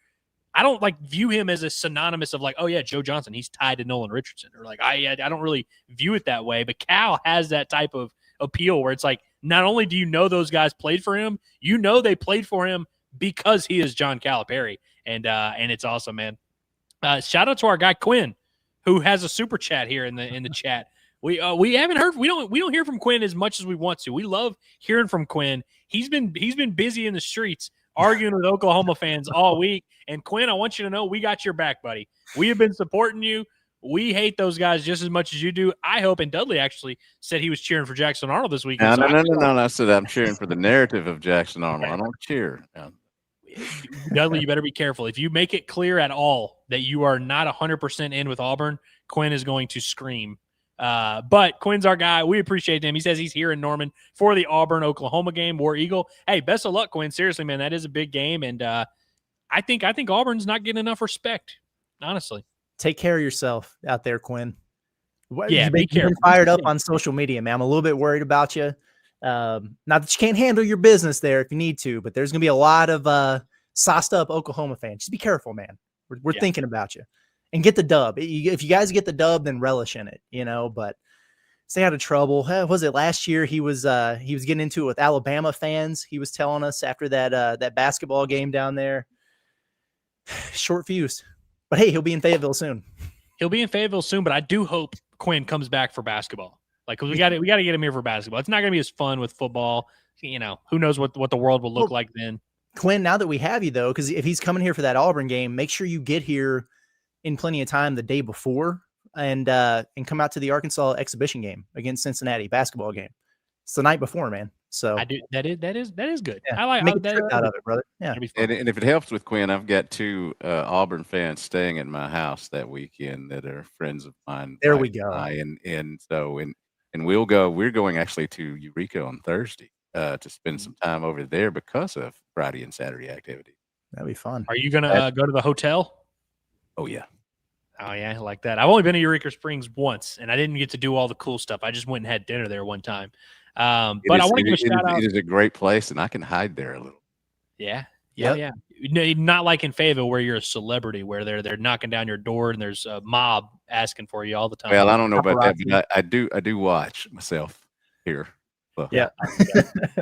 I don't view him as a synonymous of oh yeah, Joe Johnson, he's tied to Nolan Richardson, or I don't really view it that way. But Cal has that type of appeal where it's not only do you know those guys played for him, they played for him because he is John Calipari, and it's awesome, man. Shout out to our guy Quinn, who has a super chat here in the chat. We haven't heard, we don't hear from Quinn as much as we want to. We love hearing from Quinn. He's been busy in the streets arguing with Oklahoma fans all week. And Quinn, I want you to know we got your back, buddy. We have been supporting you. We hate those guys just as much as you do. I hope, and Dudley actually said he was cheering for Jackson Arnold this week. No. I said I'm cheering for the narrative of Jackson Arnold. I don't cheer. No. Dudley, you better be careful. If you make it clear at all that you are not 100% in with Auburn, Quinn is going to scream. But Quinn's our guy. We appreciate him. He says he's here in Norman for the Auburn-Oklahoma game. War Eagle. Hey, best of luck, Quinn. Seriously, man, that is a big game, and I think Auburn's not getting enough respect, honestly. Take care of yourself out there, Quinn. Yeah, you've been fired up on social media, man. I'm a little bit worried about you. Not that you can't handle your business there if you need to, but there's going to be a lot of sauced up Oklahoma fans. Just be careful, man. We're thinking about you. And get the dub. If you guys get the dub, then relish in it, but stay out of trouble. Was it last year he was getting into it with Alabama fans? He was telling us after that basketball game down there. Short fuse. But hey, he'll be in Fayetteville soon. But I do hope Quinn comes back for basketball. Cause we got to get him here for basketball. It's not going to be as fun with football. Who knows what the world will look like then. Quinn, now that we have you though, because if he's coming here for that Auburn game, make sure you get here in plenty of time the day before and come out to the Arkansas exhibition game against Cincinnati basketball game. It's the night before, man. So I do. That is good. yeah, I like make a that. trip out of it, brother. Yeah. That'd be fun. And if it helps with Quinn, I've got 2 Auburn fans staying at my house that weekend that are friends of mine. There we wife go. And so we'll go. We're going actually to Eureka on Thursday to spend some time over there because of Friday and Saturday activity. That'd be fun. Are you gonna go to the hotel? Oh yeah. Oh yeah, I like that. I've only been to Eureka Springs once, and I didn't get to do all the cool stuff. I just went and had dinner there one time. But I want to give a shout out. It is a great place, and I can hide there a little. Yeah. Yep. Yeah. No, not like in Fayetteville where you're a celebrity, where they're knocking down your door and there's a mob asking for you all the time. Well, I don't know about that, but I do watch myself here. Well, Yeah.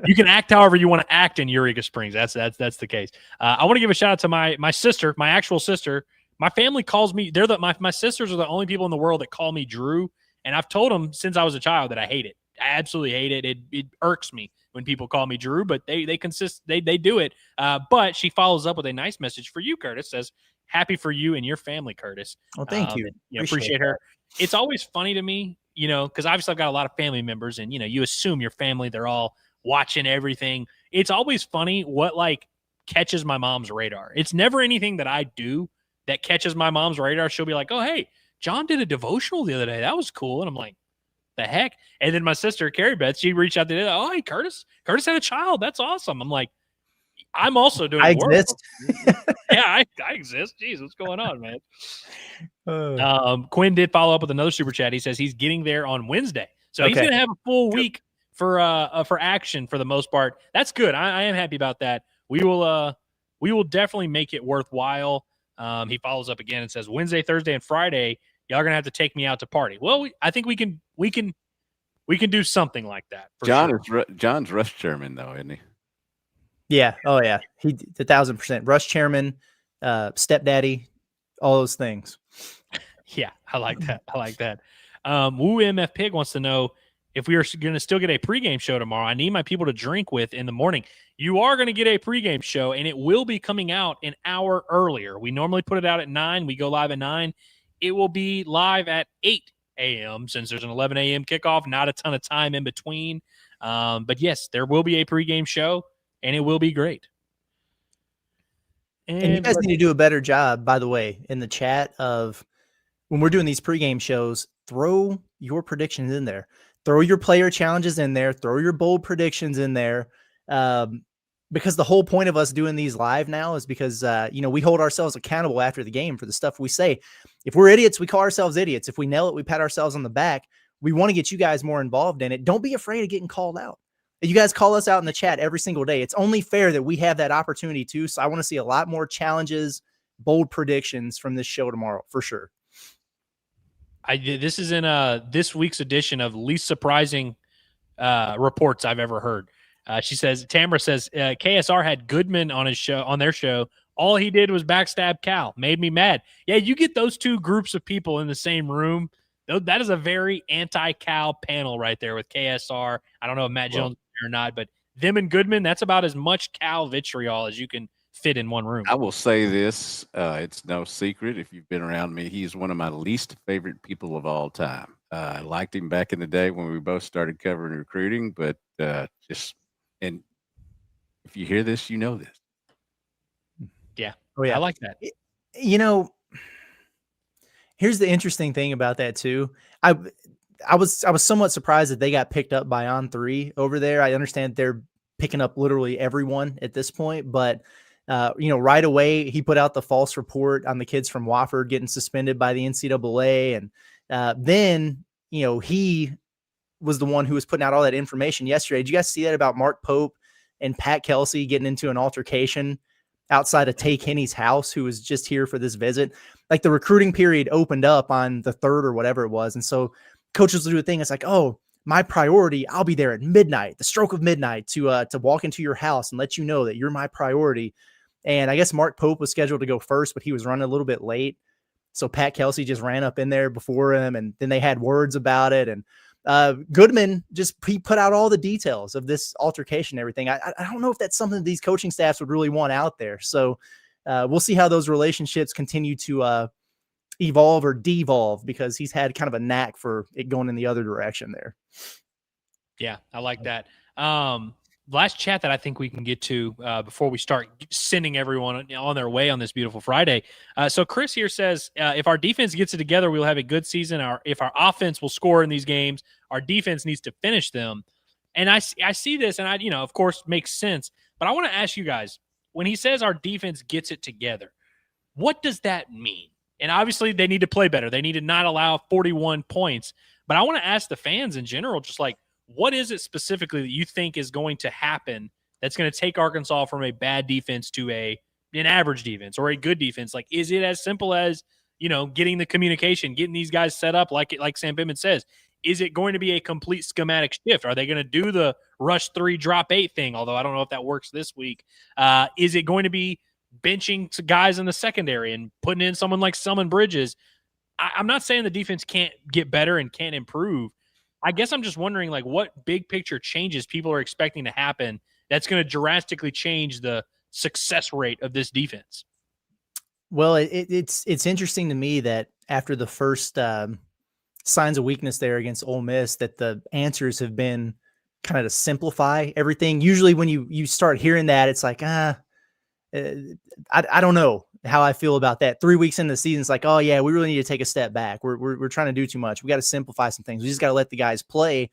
You can act however you want to act in Eureka Springs. That's the case. I want to give a shout out to my sister, my actual sister. My family calls me. My sisters are the only people in the world that call me Drew, and I've told them since I was a child that I hate it. I absolutely hate it. It irks me when people call me Drew, but they do it. But she follows up with a nice message for you, Curtis. Says, "Happy for you and your family, Curtis." Well, thank you. Appreciate her. It's always funny to me, because obviously I've got a lot of family members, and you assume your family, they're all watching everything. It's always funny what catches my mom's radar. It's never anything that I do that catches my mom's radar. She'll be like, "Oh, hey, John did a devotional the other day. That was cool." And I'm like, the heck? And then my sister, Carrie Beth, she reached out to "Oh, hey, Curtis had a child. That's awesome." I'm like, I'm also doing I work. exist. Yeah, I exist. Jeez, what's going on, man? Quinn did follow up with another super chat. He says he's getting there on Wednesday. So he's going to have a full week for action for the most part. That's good. I am happy about that. We will definitely make it worthwhile. He follows up again and says Wednesday, Thursday, and Friday, y'all are gonna have to take me out to party. Well, I think we can do something like that. John's Rush chairman though, isn't he? Yeah. Oh yeah. He 1,000%. Rush chairman, stepdaddy, all those things. Yeah, I like that. Woo MF Pig wants to know if we are going to still get a pregame show tomorrow. I need my people to drink with in the morning. You are going to get a pregame show, and it will be coming out an hour earlier. We normally put it out at 9. We go live at 9. It will be live at 8 a.m. since there's an 11 a.m. kickoff, not a ton of time in between. But, yes, there will be a pregame show, and it will be great. And you guys need to do a better job, by the way, in the chat of when we're doing these pregame shows, throw your predictions in there. Throw your player challenges in there. Throw your bold predictions in there. Because the whole point of us doing these live now is because, we hold ourselves accountable after the game for the stuff we say. If we're idiots, we call ourselves idiots. If we nail it, we pat ourselves on the back. We want to get you guys more involved in it. Don't be afraid of getting called out. You guys call us out in the chat every single day. It's only fair that we have that opportunity too. So I want to see a lot more challenges, bold predictions from this show tomorrow for sure. This is in this week's edition of least surprising reports I've ever heard. She says, Tamara says, KSR had Goodman on their show. All he did was backstab Cal. Made me mad. Yeah, you get those two groups of people in the same room. That is a very anti-Cal panel right there with KSR. I don't know if Matt Jones or not, but them and Goodman, that's about as much Cal vitriol as you can fit in one room. I will say this. It's no secret. If you've been around me, he's one of my least favorite people of all time. I liked him back in the day when we both started covering recruiting, but and if you hear this, you know this. Yeah. Oh, yeah. I like that. Here's the interesting thing about that too. I was somewhat surprised that they got picked up by On3 over there. I understand they're picking up literally everyone at this point, but right away he put out the false report on the kids from Wofford getting suspended by the NCAA. And then, he was the one who was putting out all that information yesterday. Did you guys see that about Mark Pope and Pat Kelsey getting into an altercation outside of Tay Kenny's house, who was just here for this visit? Like the recruiting period opened up on the 3rd or whatever it was. And so coaches will do a thing. It's like, oh, my priority, I'll be there at midnight, the stroke of midnight to walk into your house and let you know that you're my priority. And I guess Mark Pope was scheduled to go first, but he was running a little bit late. So Pat Kelsey just ran up in there before him, and then they had words about it. And Goodman he put out all the details of this altercation and everything. I don't know if that's something these coaching staffs would really want out there. So we'll see how those relationships continue to evolve or devolve, because he's had kind of a knack for it going in the other direction there. Yeah, I like that. Last chat that I think we can get to before we start sending everyone on their way on this beautiful Friday. So Chris here says, if our defense gets it together, we'll have a good season. If our offense will score in these games, our defense needs to finish them. And I see this, and of course, makes sense. But I want to ask you guys, when he says our defense gets it together, what does that mean? And obviously, they need to play better. They need to not allow 41 points. But I want to ask the fans in general, just like, what is it specifically that you think is going to happen that's going to take Arkansas from a bad defense to an average defense or a good defense? Like, is it as simple as, getting the communication, getting these guys set up like Sam Pittman says? Is it going to be a complete schematic shift? Are they going to do the rush 3, drop 8 thing? Although I don't know if that works this week. Is it going to be benching guys in the secondary and putting in someone like Selman Bridges? I'm not saying the defense can't get better and can't improve. I guess I'm just wondering, like, what big picture changes people are expecting to happen that's going to drastically change the success rate of this defense. Well, it's interesting to me that after the first signs of weakness there against Ole Miss, that the answers have been kind of to simplify everything. Usually when you start hearing that, it's like, I don't know how I feel about that. 3 weeks into the season, it's like, oh yeah, we really need to take a step back. We're trying to do too much. We got to simplify some things. We just got to let the guys play.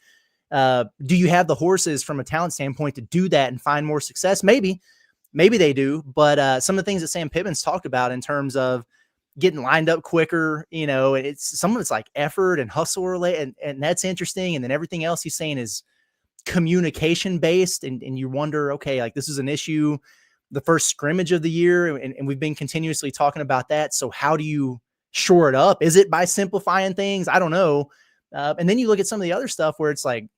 Do you have the horses from a talent standpoint to do that and find more success? Maybe they do. But some of the things that Sam Pittman's talked about in terms of getting lined up quicker, some of it's like effort and hustle related, and that's interesting. And then everything else he's saying is communication based. And you wonder, okay, like, this is an issue the first scrimmage of the year, and we've been continuously talking about that. So how do you shore it up? Is it by simplifying things? I don't know. And then you look at some of the other stuff where it's like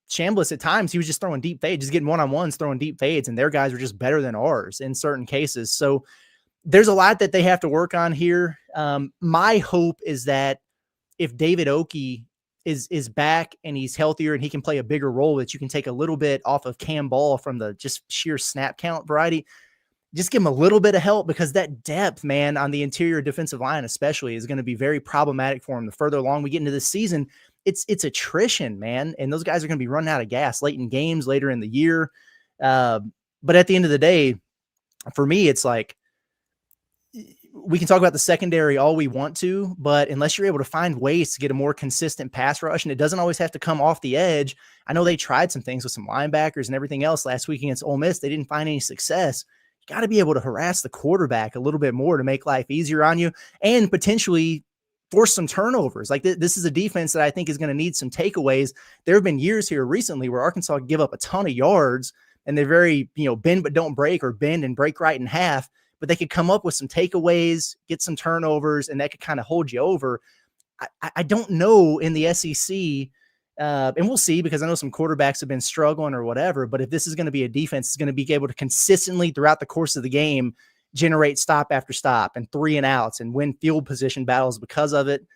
Chambliss at times, he was just throwing deep fades, just getting one-on-ones, throwing deep fades, and their guys were just better than ours in certain cases. So there's a lot that they have to work on here. My hope is that if David Oki is back and he's healthier and he can play a bigger role, that you can take a little bit off of Cam Ball from the just sheer snap count variety, just give him a little bit of help, because that depth, man, on the interior defensive line especially is going to be very problematic for him. The further along we get into this season, it's attrition, man. And those guys are going to be running out of gas late in games later in the year. But at the end of the day, for me, it's like, we can talk about the secondary all we want to, but unless you're able to find ways to get a more consistent pass rush, and it doesn't always have to come off the edge. I know they tried some things with some linebackers and everything else last week against Ole Miss. They didn't find any success. You got to be able to harass the quarterback a little bit more to make life easier on you and potentially force some turnovers. Like, this is a defense that I think is going to need some takeaways. There have been years here recently where Arkansas give up a ton of yards, and they're very, bend but don't break, or bend and break right in half. But they could come up with some takeaways, get some turnovers, and that could kind of hold you over. I don't know in the SEC, and we'll see, because I know some quarterbacks have been struggling or whatever, but if this is going to be a defense that's going to be able to consistently throughout the course of the game generate stop after stop and 3 and outs and win field position battles because of it,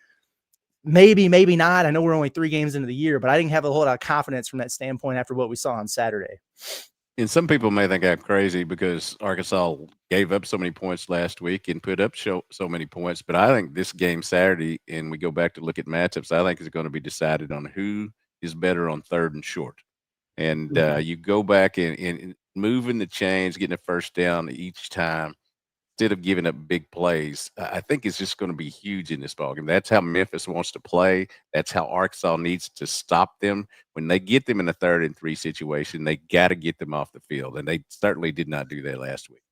maybe not. I know we're only 3 games into the year, but I didn't have a whole lot of confidence from that standpoint after what we saw on Saturday. And some people may think I'm crazy because Arkansas gave up so many points last week and put up so many points. But I think this game Saturday, and we go back to look at matchups, I think is going to be decided on who is better on 3rd and short. And you go back and moving the chains, getting a first down each time, instead of giving up big plays, I think it's just going to be huge in this ballgame. That's how Memphis wants to play. That's how Arkansas needs to stop them. When they get them in a 3rd and 3 situation, they got to get them off the field, and they certainly did not do that last week.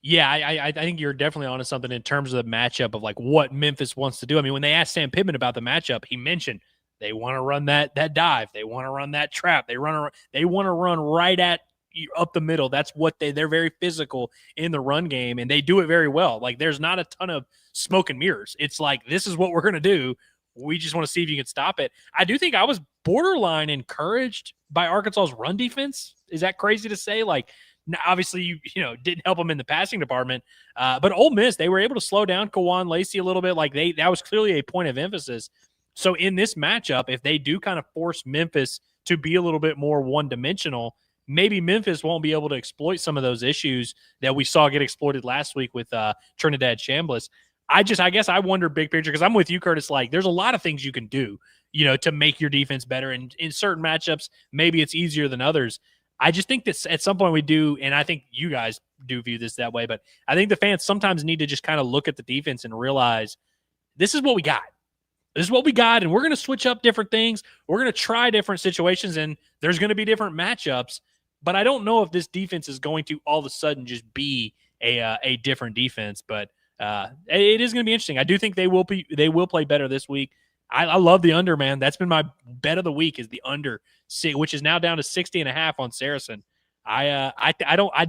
Yeah, I think you're definitely onto something in terms of the matchup of like what Memphis wants to do. I mean, when they asked Sam Pittman about the matchup, he mentioned they want to run that dive, they want to run that trap, they want to run right at up the middle. That's what they're very physical in the run game, and they do it very well. Like, there's not a ton of smoke and mirrors. It's like, this is what we're going to do. We just want to see if you can stop it. I do think I was borderline encouraged by Arkansas's run defense. Is that crazy to say? Like, obviously, you didn't help them in the passing department, but Ole Miss, they were able to slow down Kawan Lacey a little bit. Like, that was clearly a point of emphasis. So in this matchup, if they do kind of force Memphis to be a little bit more one-dimensional, maybe Memphis won't be able to exploit some of those issues that we saw get exploited last week with Trinidad Chambliss. I guess I wonder big picture because I'm with you, Curtis. Like, there's a lot of things you can do, to make your defense better. And in certain matchups, maybe it's easier than others. I just think that at some point we do, and I think you guys do view this that way, but I think the fans sometimes need to just kind of look at the defense and realize this is what we got. This is what we got, and we're going to switch up different things. We're going to try different situations, and there's going to be different matchups. But I don't know if this defense is going to all of a sudden just be a different defense. But it is going to be interesting. I do think they will play better this week. I love the under, man. That's been my bet of the week is the under, which is now down to 60.5 on Saracen. I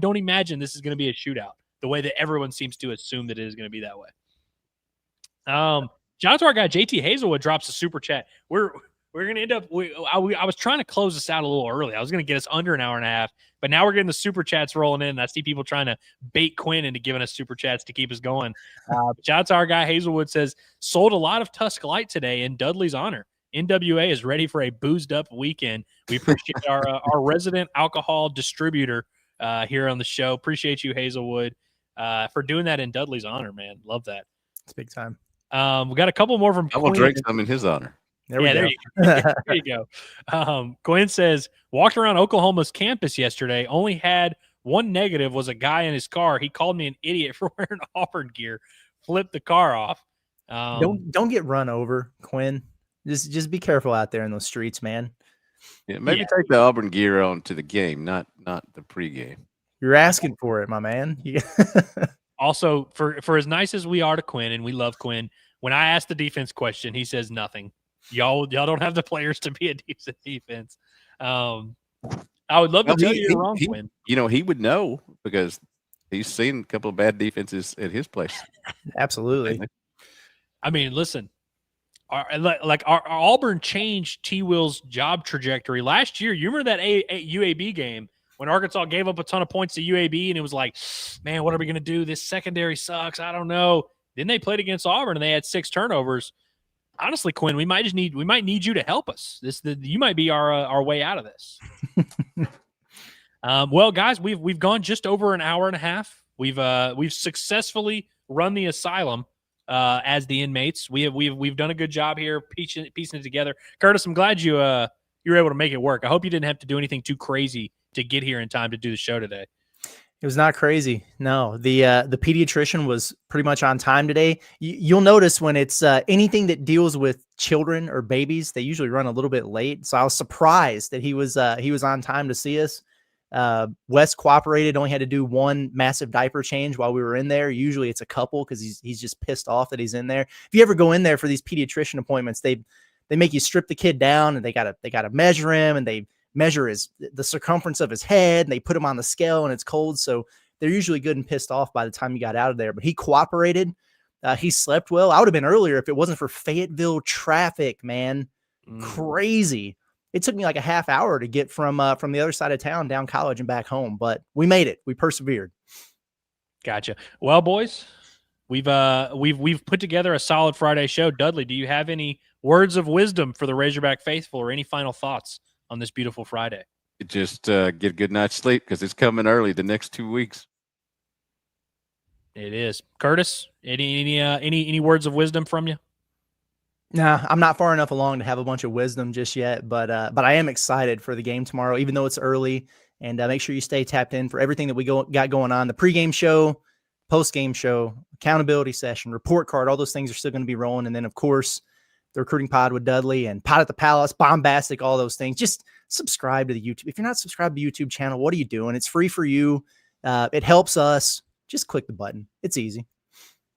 don't imagine this is going to be a shootout the way that everyone seems to assume that it is going to be that way. Shout out to our guy JT Hazelwood drops a super chat. We're going to end up. I was trying to close this out a little early. I was going to get us under an hour and a half, but now we're getting the super chats rolling in. I see people trying to bait Quinn into giving us super chats to keep us going. Shout out to our guy Hazelwood says sold a lot of Tusk Light today in Dudley's honor. NWA is ready for a boozed up weekend. We appreciate our resident alcohol distributor here on the show. Appreciate you, Hazelwood, for doing that in Dudley's honor, man. Love that. It's big time. We got a couple more from I will drink some in his honor. There we go. There you go. Glenn says, walked around Oklahoma's campus yesterday, only had one negative, was a guy in his car. He called me an idiot for wearing Auburn gear, flipped the car off. Don't get run over, Quinn. Just be careful out there in those streets, man. Yeah, maybe take the Auburn gear on to the game, not the pregame. You're asking for it, my man. Also, for as nice as we are to Quinn, and we love Quinn, when I ask the defense question, he says nothing. Y'all don't have the players to be a decent defense. I would love to tell you you're wrong, Quinn. He would know because he's seen a couple of bad defenses at his place. Absolutely. I mean, listen, our Auburn changed T. Will's job trajectory last year. You remember that UAB game when Arkansas gave up a ton of points to UAB, and it was like, man, what are we going to do? This secondary sucks. I don't know. Then they played against Auburn, and they had 6 turnovers. Honestly, Quinn, we might need you to help us. You might be our way out of this. Well, guys, we've gone just over an hour and a half. We've successfully run the asylum as the inmates. We've done a good job here piecing it together. Curtis, I'm glad you were able to make it work. I hope you didn't have to do anything too crazy to get here in time to do the show today. It was not crazy. No, the pediatrician was pretty much on time today. You'll notice when it's anything that deals with children or babies, they usually run a little bit late. So I was surprised that he was on time to see us. Wes cooperated, only had to do one massive diaper change while we were in there. Usually it's a couple because he's just pissed off that he's in there. If you ever go in there for these pediatrician appointments, they make you strip the kid down and they gotta measure him, and they measure the circumference of his head, and they put him on the scale, and it's cold. So they're usually good and pissed off by the time you got out of there, but he cooperated. He slept well. I would have been earlier if it wasn't for Fayetteville traffic, man. Crazy. It took me like a half hour to get from the other side of town down College and back home, but we made it. We persevered. Gotcha. Well, boys, we've put together a solid Friday show. Dudley, do you have any words of wisdom for the Razorback faithful, or any final thoughts on this beautiful Friday? Just get a good night's sleep because it's coming early the next 2 weeks. It is. Curtis, any words of wisdom from you? Nah, I'm not far enough along to have a bunch of wisdom just yet, but I am excited for the game tomorrow, even though it's early. And make sure you stay tapped in for everything that we got going on. The pregame show, post-game show, accountability session, report card, all those things are still going to be rolling. And then, of course, the recruiting pod with Dudley and Pod at the Palace, Bombastic, all those things. Just subscribe to the YouTube. If you're not subscribed to the YouTube channel, what are you doing? It's free for you. It helps us. Just click the button. It's easy.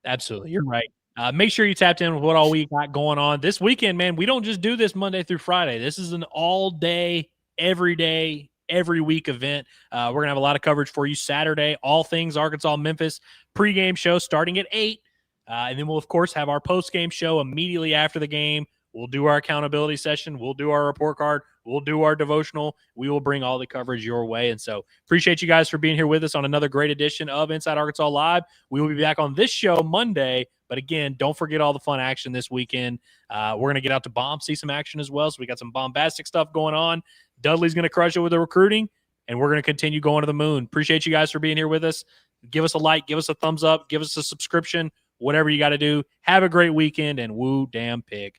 Absolutely. You're right. Make sure you tapped in with what all we got going on this weekend, man. We don't just do this Monday through Friday. This is an all day, every week event. We're going to have a lot of coverage for you Saturday, all things Arkansas, Memphis, pregame show starting at 8. And then we'll, of course, have our post-game show immediately after the game. We'll do our accountability session. We'll do our report card. We'll do our devotional. We will bring all the coverage your way. And so appreciate you guys for being here with us on another great edition of Inside Arkansas Live. We will be back on this show Monday. But again, don't forget all the fun action this weekend. We're going to get out to Bomb, see some action as well. So we got some bombastic stuff going on. Dudley's going to crush it with the recruiting, and we're going to continue going to the moon. Appreciate you guys for being here with us. Give us a like, give us a thumbs up, give us a subscription, whatever you got to do. Have a great weekend and woo damn pig.